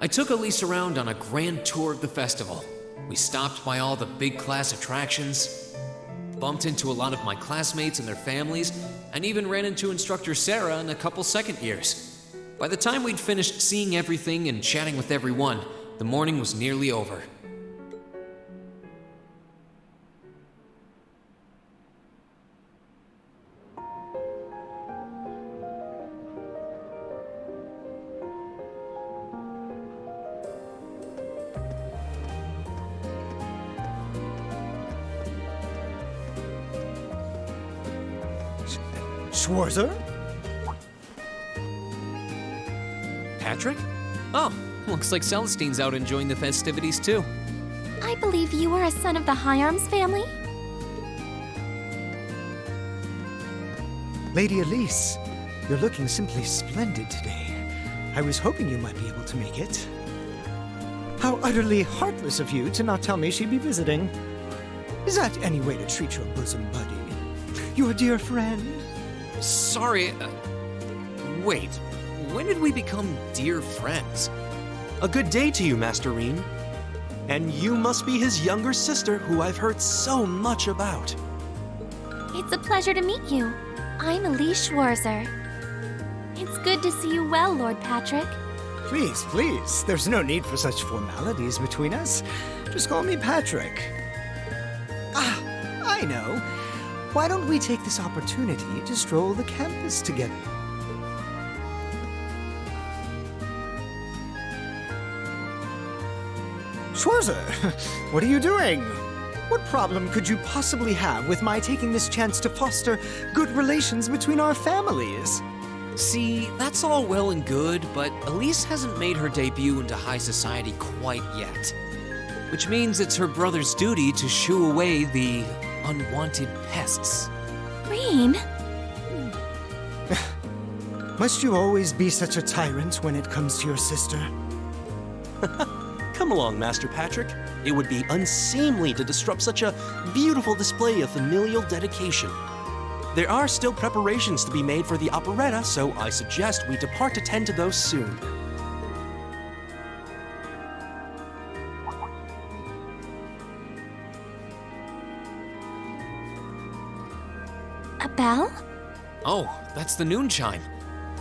I took Elise around on a grand tour of the festival. We stopped by all the big class attractions, bumped into a lot of my classmates and their families, and even ran into instructor Sarah and a couple second years. By the time we'd finished seeing everything and chatting with everyone, the morning was nearly over. Schwarzer? Patrick? Oh, looks like Celestine's out enjoying the festivities too. I believe you are a son of the High Arms family? Lady Elise, you're looking simply splendid today. I was hoping you might be able to make it. How utterly heartless of you to not tell me she'd be visiting. Is that any way to treat your bosom buddy? Your dear friend? Sorry, wait. When did we become dear friends? A good day to you, Master Rean. And you must be his younger sister who I've heard so much about. It's a pleasure to meet you. I'm Elise Schwarzer. It's good to see you well, Lord Patrick. Please, please. There's no need for such formalities between us. Just call me Patrick. Ah, I know. Why don't we take this opportunity to stroll the campus together? Schwarzer, what are you doing? What problem could you possibly have with my taking this chance to foster good relations between our families? See, that's all well and good, but Elise hasn't made her debut into high society quite yet. Which means it's her brother's duty to shoo away the unwanted pests. Rean? Must you always be such a tyrant when it comes to your sister? Come along, Master Patrick. It would be unseemly to disrupt such a beautiful display of familial dedication. There are still preparations to be made for the operetta, so I suggest we depart to tend to those soon. A bell? Oh, that's the noon chime.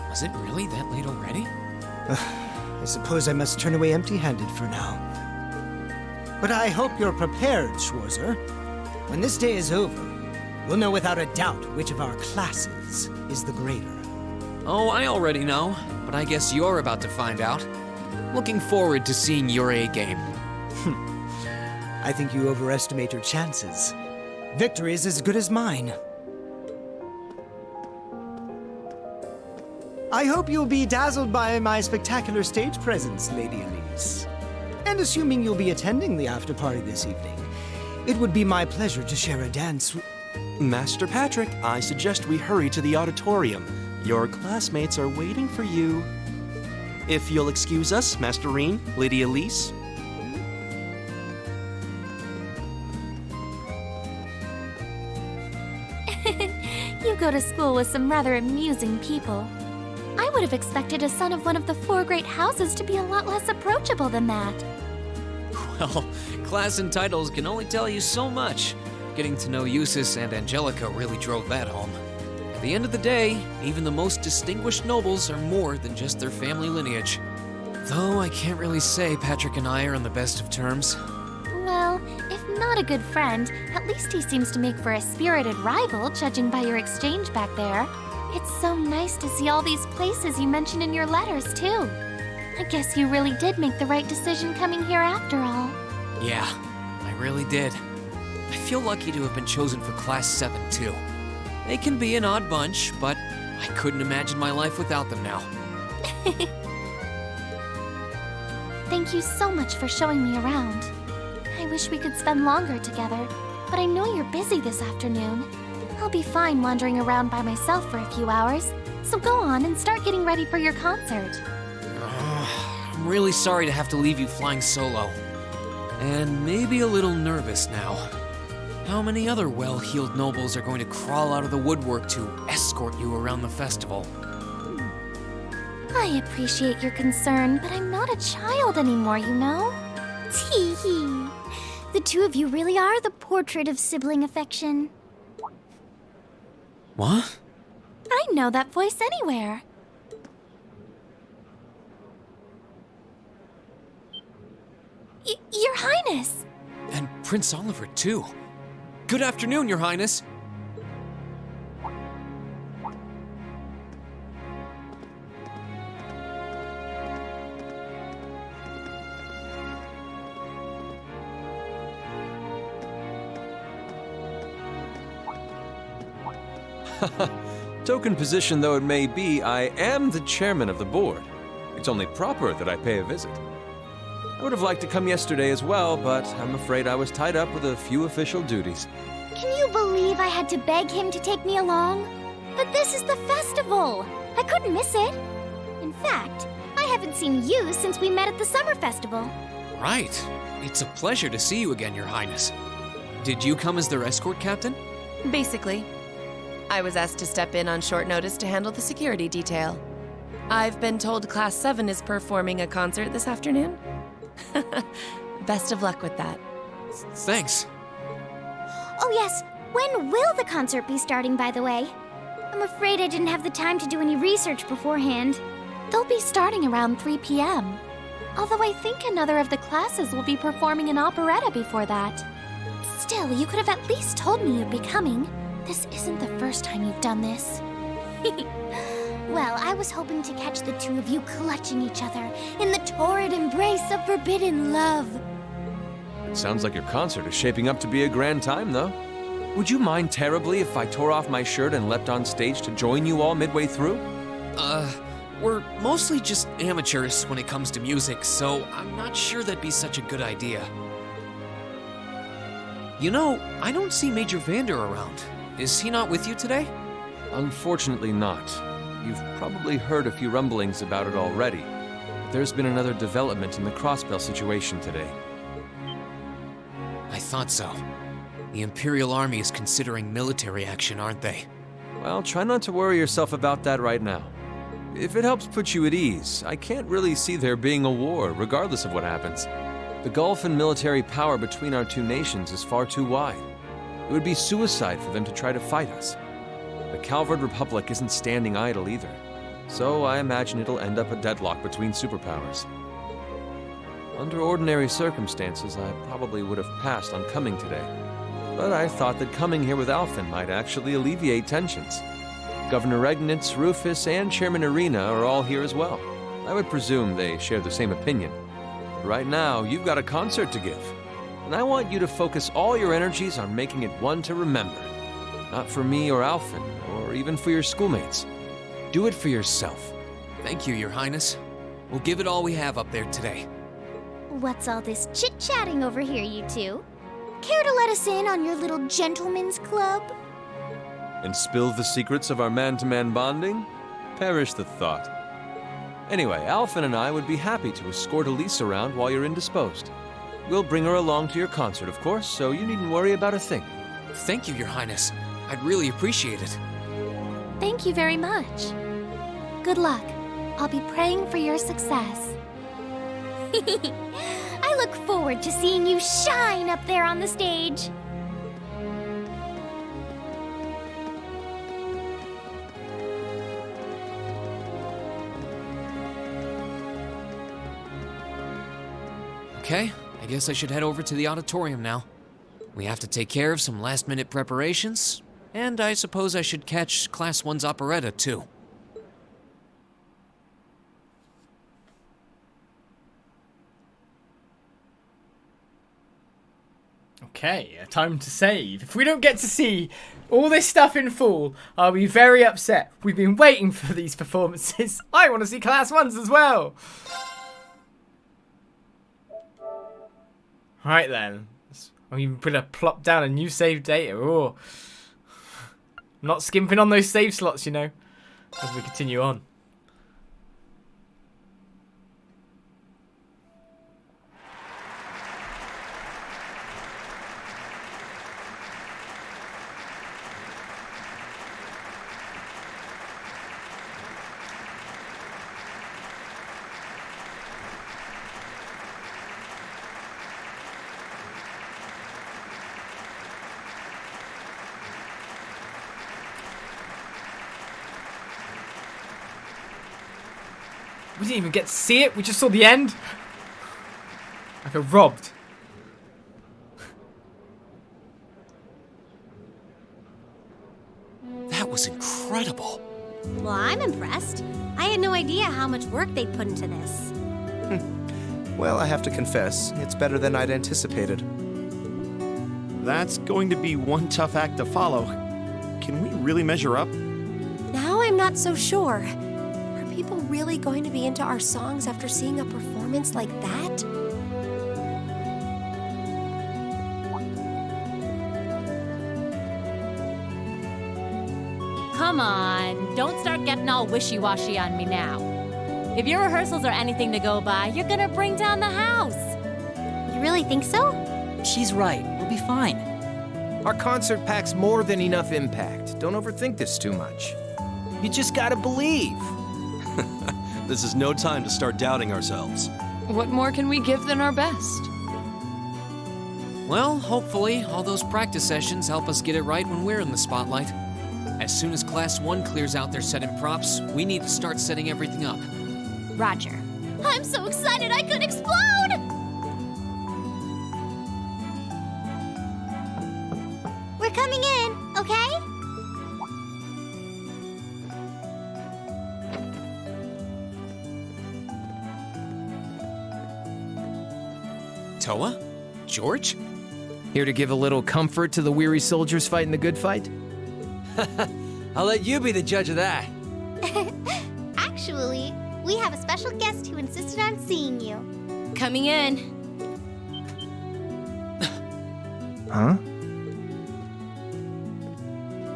Was it really that late already? I suppose I must turn away empty-handed for now. But I hope you're prepared, Schwarzer. When this day is over, we'll know without a doubt which of our classes is the greater. Oh, I already know, but I guess you're about to find out. Looking forward to seeing your A-game. I think you overestimate your chances. Victory is as good as mine. I hope you'll be dazzled by my spectacular stage presence, Lady Elise. And assuming you'll be attending the after-party this evening, it would be my pleasure to share a dance with... Master Patrick, I suggest we hurry to the auditorium. Your classmates are waiting for you. If you'll excuse us, Master Rean, Lady Elise. You go to school with some rather amusing people. I would have expected a son of one of the 4 great houses to be a lot less approachable than that. Well, class and titles can only tell you so much. Getting to know Eustace and Angelica really drove that home. At the end of the day, even the most distinguished nobles are more than just their family lineage. Though I can't really say Patrick and I are on the best of terms. Well, if not a good friend, at least he seems to make for a spirited rival, judging by your exchange back there. It's so nice to see all these places you mentioned in your letters, too. I guess you really did make the right decision coming here after all. Yeah, I really did. I feel lucky to have been chosen for Class 7, too. They can be an odd bunch, but I couldn't imagine my life without them now. Thank you so much for showing me around. I wish we could spend longer together, but I know you're busy this afternoon. I'll be fine wandering around by myself for a few hours, so go on and start getting ready for your concert. I'm really sorry to have to leave you flying solo. And maybe a little nervous now. How many other well-heeled nobles are going to crawl out of the woodwork to escort you around the festival? I appreciate your concern, but I'm not a child anymore, you know? Tee-hee. The two of you really are the portrait of sibling affection. What? I know that voice anywhere. Your Highness! And Prince Oliver, too. Good afternoon, Your Highness. Token position though it may be, I am the chairman of the board. It's only proper that I pay a visit. I would have liked to come yesterday as well, but I'm afraid I was tied up with a few official duties. Can you believe I had to beg him to take me along? But this is the festival! I couldn't miss it! In fact, I haven't seen you since we met at the summer festival. Right. It's a pleasure to see you again, Your Highness. Did you come as their escort captain? Basically. I was asked to step in on short notice to handle the security detail. I've been told Class 7 is performing a concert this afternoon. Best of luck with that. Thanks. Oh yes, when will the concert be starting, by the way? I'm afraid I didn't have the time to do any research beforehand. They'll be starting around 3 p.m. Although I think another of the classes will be performing an operetta before that. Still, you could have at least told me you'd be coming. This isn't the first time you've done this. Well, I was hoping to catch the two of you clutching each other in the torrid embrace of forbidden love. It sounds like your concert is shaping up to be a grand time, though. Would you mind terribly if I tore off my shirt and leapt on stage to join you all midway through? We're mostly just amateurs when it comes to music, so I'm not sure that'd be such a good idea. You know, I don't see Major Vander around. Is he not with you today? Unfortunately not. You've probably heard a few rumblings about it already. But there's been another development in the Crossbell situation today. I thought so. The Imperial Army is considering military action, aren't they? Well, try not to worry yourself about that right now. If it helps put you at ease, I can't really see there being a war, regardless of what happens. The gulf in military power between our two nations is far too wide. It would be suicide for them to try to fight us. The Calvard Republic isn't standing idle either, so I imagine it'll end up a deadlock between superpowers. Under ordinary circumstances, I probably would have passed on coming today, but I thought that coming here with Alphen might actually alleviate tensions. Governor Regnitz, Rufus, and Chairman Arena are all here as well. I would presume they share the same opinion. But right now, you've got a concert to give, and I want you to focus all your energies on making it one to remember. Not for me or Alphen, or even for your schoolmates. Do it for yourself. Thank you, Your Highness. We'll give it all we have up there today. What's all this chit-chatting over here, you two? Care to let us in on your little gentleman's club? And spill the secrets of our man-to-man bonding? Perish the thought. Anyway, Alphen and I would be happy to escort Elise around while you're indisposed. We'll bring her along to your concert, of course, so you needn't worry about a thing. Thank you, Your Highness. I'd really appreciate it. Thank you very much. Good luck. I'll be praying for your success. I look forward to seeing you shine up there on the stage. Okay, I guess I should head over to the auditorium now. We have to take care of some last-minute preparations, and I suppose I should catch Class 1's operetta, too. Okay, time to save. If we don't get to see all this stuff in full, I'll be very upset. We've been waiting for these performances. I want to see Class 1s as well. Right then. I'm even going to plop down a new save data. Oh. I'm not skimping on those save slots, you know, as we continue on. We didn't even get to see it. We just saw the end. I feel robbed. That was incredible. Well, I'm impressed. I had no idea how much work they'd put into this. Well, I have to confess, it's better than I'd anticipated. That's going to be one tough act to follow. Can we really measure up? Now I'm not so sure. Are people really going to be into our songs after seeing a performance like that? Come on, don't start getting all wishy-washy on me now. If your rehearsals are anything to go by, you're gonna bring down the house. You really think so? She's right. We'll be fine. Our concert packs more than enough impact. Don't overthink this too much. You just gotta believe. This is no time to start doubting ourselves. What more can we give than our best? Well, hopefully, all those practice sessions help us get it right when we're in the spotlight. As soon as Class 1 clears out their set and props, we need to start setting everything up. Roger. I'm so excited I could explode! We're coming in, okay? Toa? George? Here to give a little comfort to the weary soldiers fighting the good fight? I'll let you be the judge of that. Actually, we have a special guest who insisted on seeing you. Coming in. Huh?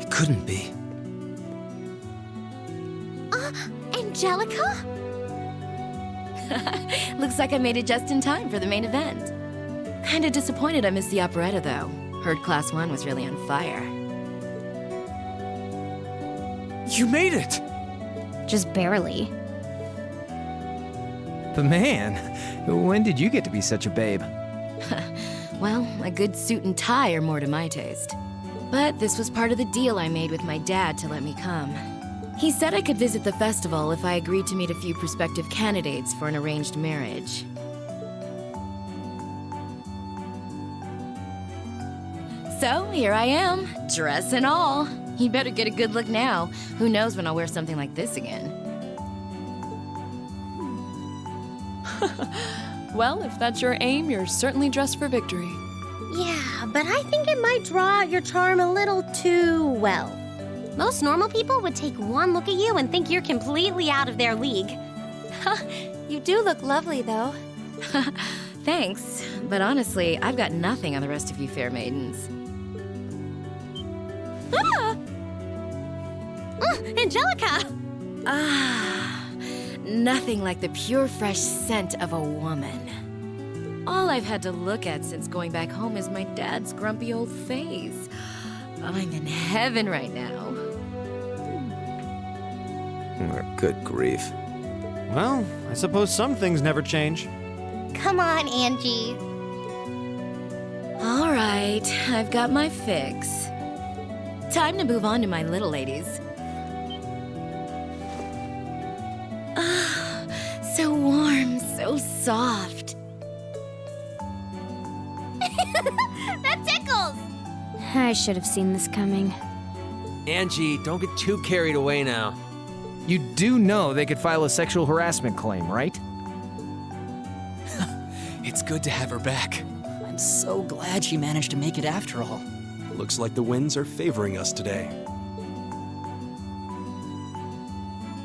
It couldn't be. Angelica? Looks like I made it just in time for the main event. Kinda disappointed I missed the operetta, though. Heard Class 1 was really on fire. You made it! Just barely. But man, when did you get to be such a babe? Well, a good suit and tie are more to my taste. But this was part of the deal I made with my dad to let me come. He said I could visit the festival if I agreed to meet a few prospective candidates for an arranged marriage. So, here I am, dress and all. You better get a good look now. Who knows when I'll wear something like this again. Well, if that's your aim, you're certainly dressed for victory. Yeah, but I think it might draw out your charm a little too well. Most normal people would take one look at you and think you're completely out of their league. You do look lovely, though. Thanks, but honestly, I've got nothing on the rest of you fair maidens. Angelica! Nothing like the pure, fresh scent of a woman. All I've had to look at since going back home is my dad's grumpy old face. I'm in heaven right now. Good grief. Well, I suppose some things never change. Come on, Angie. All right, I've got my fix. Time to move on to my little ladies. So warm, so soft. That tickles! I should have seen this coming. Angie, don't get too carried away now. You do know they could file a sexual harassment claim, right? It's good to have her back. I'm so glad she managed to make it after all. Looks like the winds are favoring us today.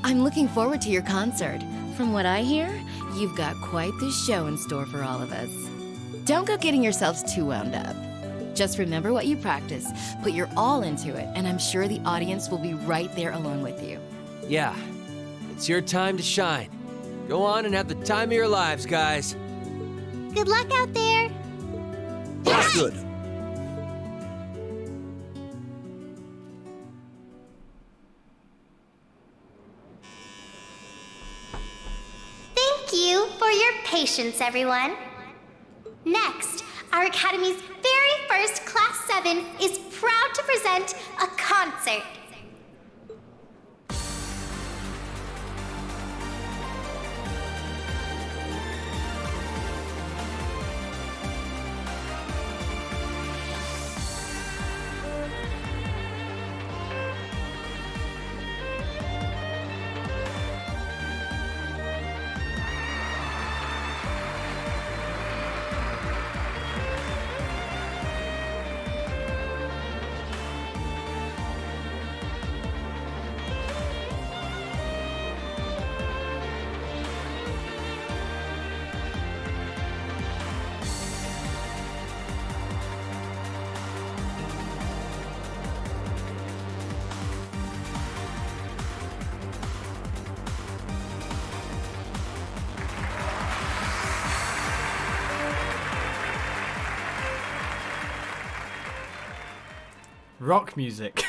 I'm looking forward to your concert. From what I hear, you've got quite the show in store for all of us. Don't go getting yourselves too wound up. Just remember what you practice, put your all into it, and I'm sure the audience will be right there along with you. Yeah, it's your time to shine. Go on and have the time of your lives, guys. Good luck out there. That's good. Thank you for your patience, everyone. Next, our Academy's very first Class 7 is proud to present a concert. Rock music.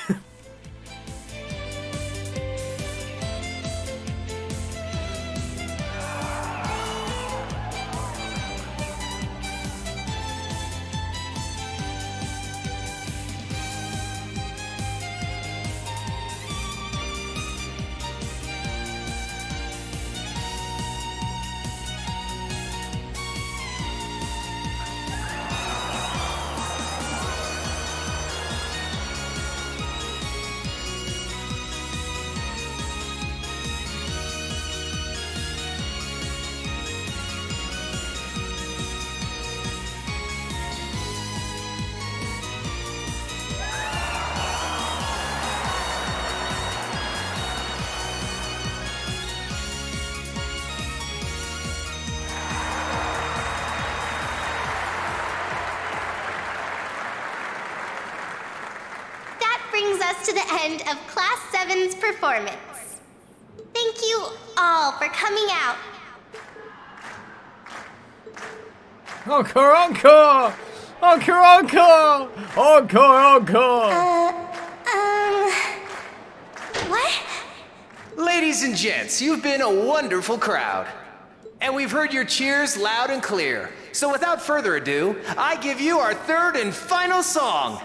Brings us to the end of Class 7's performance. Thank you all for coming out. Encore, encore! Encore, encore! Encore, encore! What? Ladies and gents, you've been a wonderful crowd. And we've heard your cheers loud and clear. So without further ado, I give you our third and final song.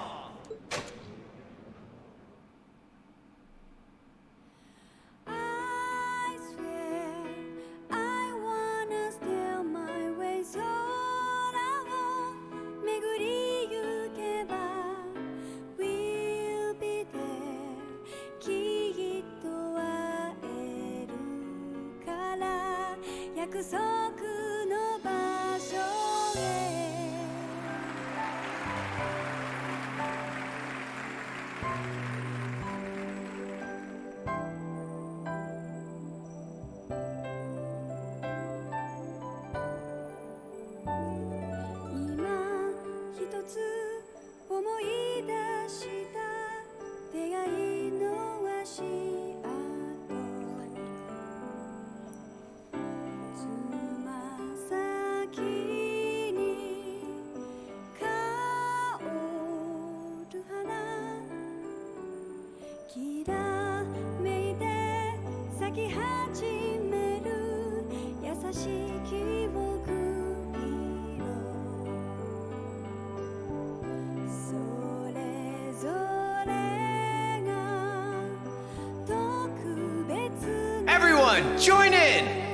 Everyone, join in!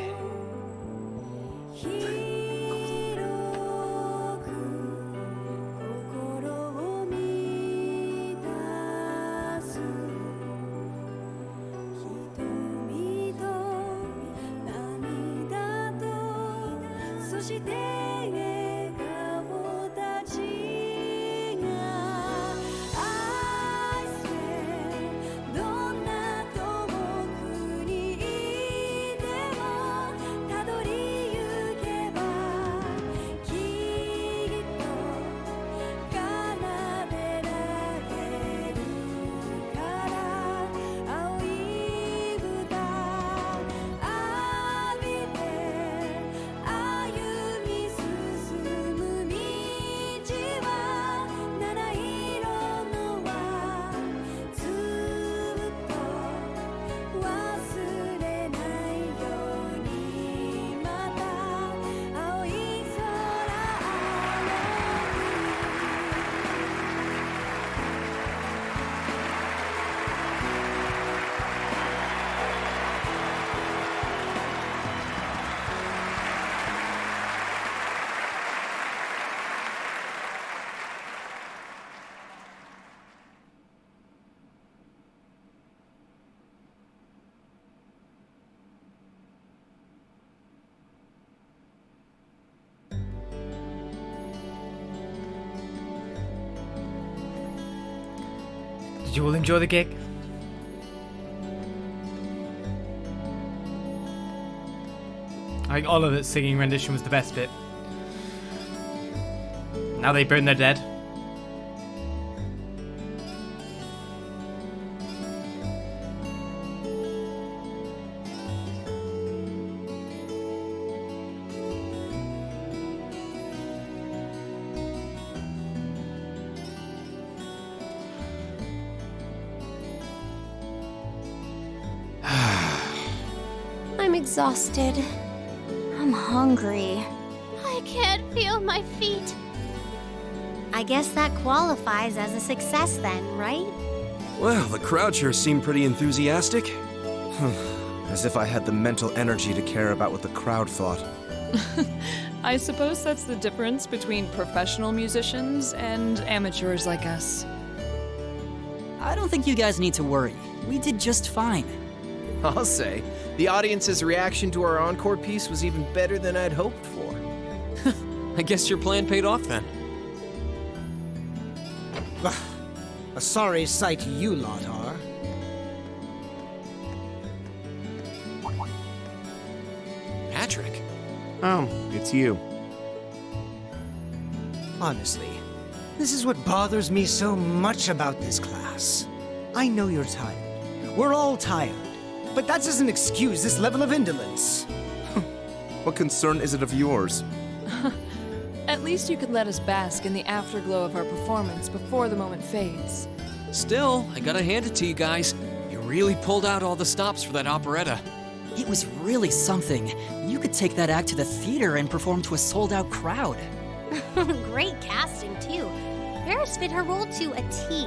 Did you all enjoy the gig? I think Oliver's singing rendition was the best bit. Now they burn their dead. I'm exhausted. I'm hungry. I can't feel my feet. I guess that qualifies as a success then, right? Well, the crowd sure seemed pretty enthusiastic. As if I had the mental energy to care about what the crowd thought. I suppose that's the difference between professional musicians and amateurs like us. I don't think you guys need to worry. We did just fine. I'll say, the audience's reaction to our encore piece was even better than I'd hoped for. I guess your plan paid off then. A sorry sight you lot are. Patrick? Oh, it's you. Honestly, this is what bothers me so much about this class. I know you're tired. We're all tired. But that doesn't excuse this level of indolence. What concern is it of yours? At least you could let us bask in the afterglow of our performance before the moment fades. Still, I gotta hand it to you guys. You really pulled out all the stops for that operetta. It was really something. You could take that act to the theater and perform to a sold-out crowd. Great casting, too. Paris fit her role to a T.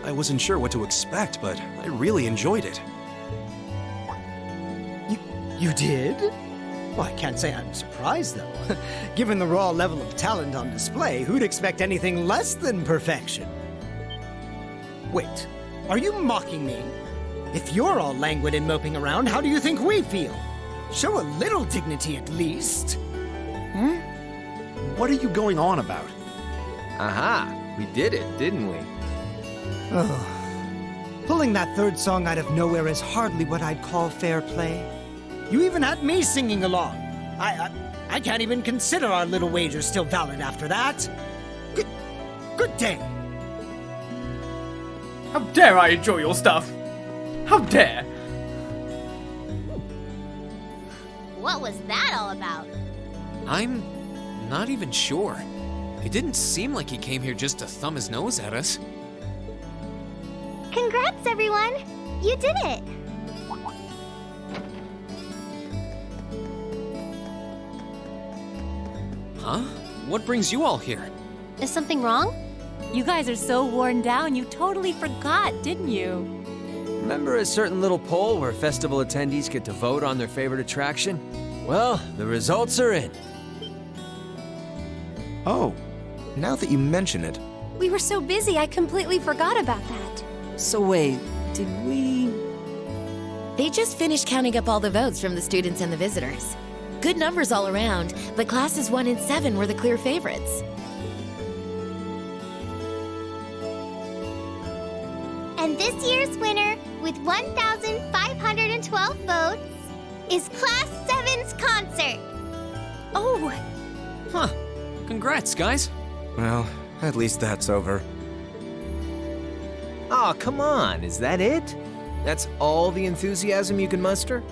I wasn't sure what to expect, but I really enjoyed it. You did? Well, I can't say I'm surprised, though. Given the raw level of talent on display, who'd expect anything less than perfection? Wait, are you mocking me? If you're all languid and moping around, how do you think we feel? Show a little dignity at least. What are you going on about? Aha, we did it, didn't we? Pulling that third song out of nowhere is hardly what I'd call fair play. You even had me singing along. I can't even consider our little wager still valid after that. Good day. How dare I enjoy your stuff? How dare? What was that all about? I'm not even sure. It didn't seem like he came here just to thumb his nose at us. Congrats, everyone! You did it! Huh? What brings you all here? Is something wrong? You guys are so worn down, you totally forgot, didn't you? Remember a certain little poll where festival attendees get to vote on their favorite attraction? Well, the results are in. Oh, now that you mention it. We were so busy, I completely forgot about that. So wait, did we... They just finished counting up all the votes from the students and the visitors. Good numbers all around, but classes 1 and 7 were the clear favorites. And this year's winner, with 1,512 votes, is Class 7's concert. Oh! Huh. Congrats, guys. Well, at least that's over. Aw, come on, is that it? That's all the enthusiasm you can muster?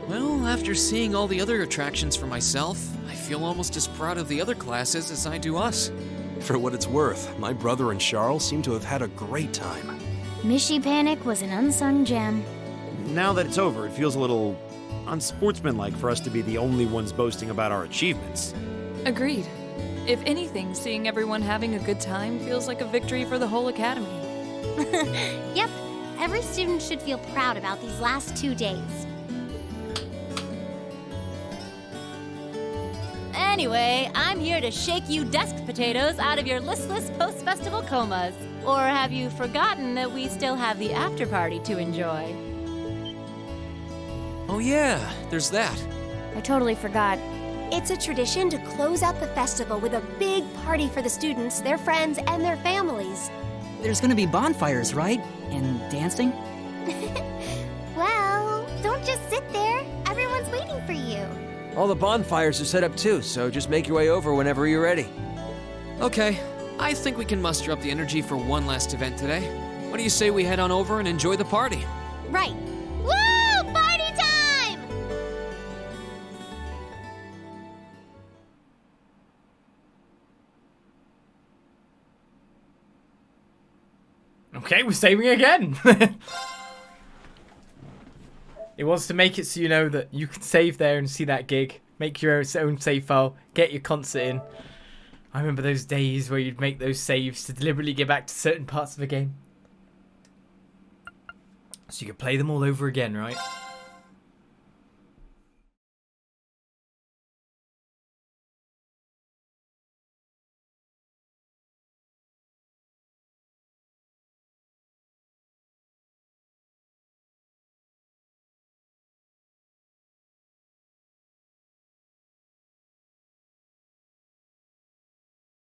Well, after seeing all the other attractions for myself, I feel almost as proud of the other classes as I do us. For what it's worth, my brother and Charles seem to have had a great time. Mishy Panic was an unsung gem. Now that it's over, it feels a little unsportsmanlike for us to be the only ones boasting about our achievements. Agreed. If anything, seeing everyone having a good time feels like a victory for the whole academy. Yep, every student should feel proud about these last 2 days. Anyway, I'm here to shake you desk potatoes out of your listless post-festival comas. Or have you forgotten that we still have the after-party to enjoy? Oh yeah, there's that. I totally forgot. It's a tradition to close out the festival with a big party for the students, their friends, and their families. There's gonna be bonfires, right? And dancing? Well, don't just sit there. Everyone's waiting for you. All the bonfires are set up too, so just make your way over whenever you're ready. Okay, I think we can muster up the energy for one last event today. What do you say we head on over and enjoy the party? Right. Woo! Party time! Okay, we're saving again. It was to make it so you know that you can save there and see that gig. Make your own save file. Get your concert in. I remember those days where you'd make those saves to deliberately get back to certain parts of the game. So you could play them all over again, right?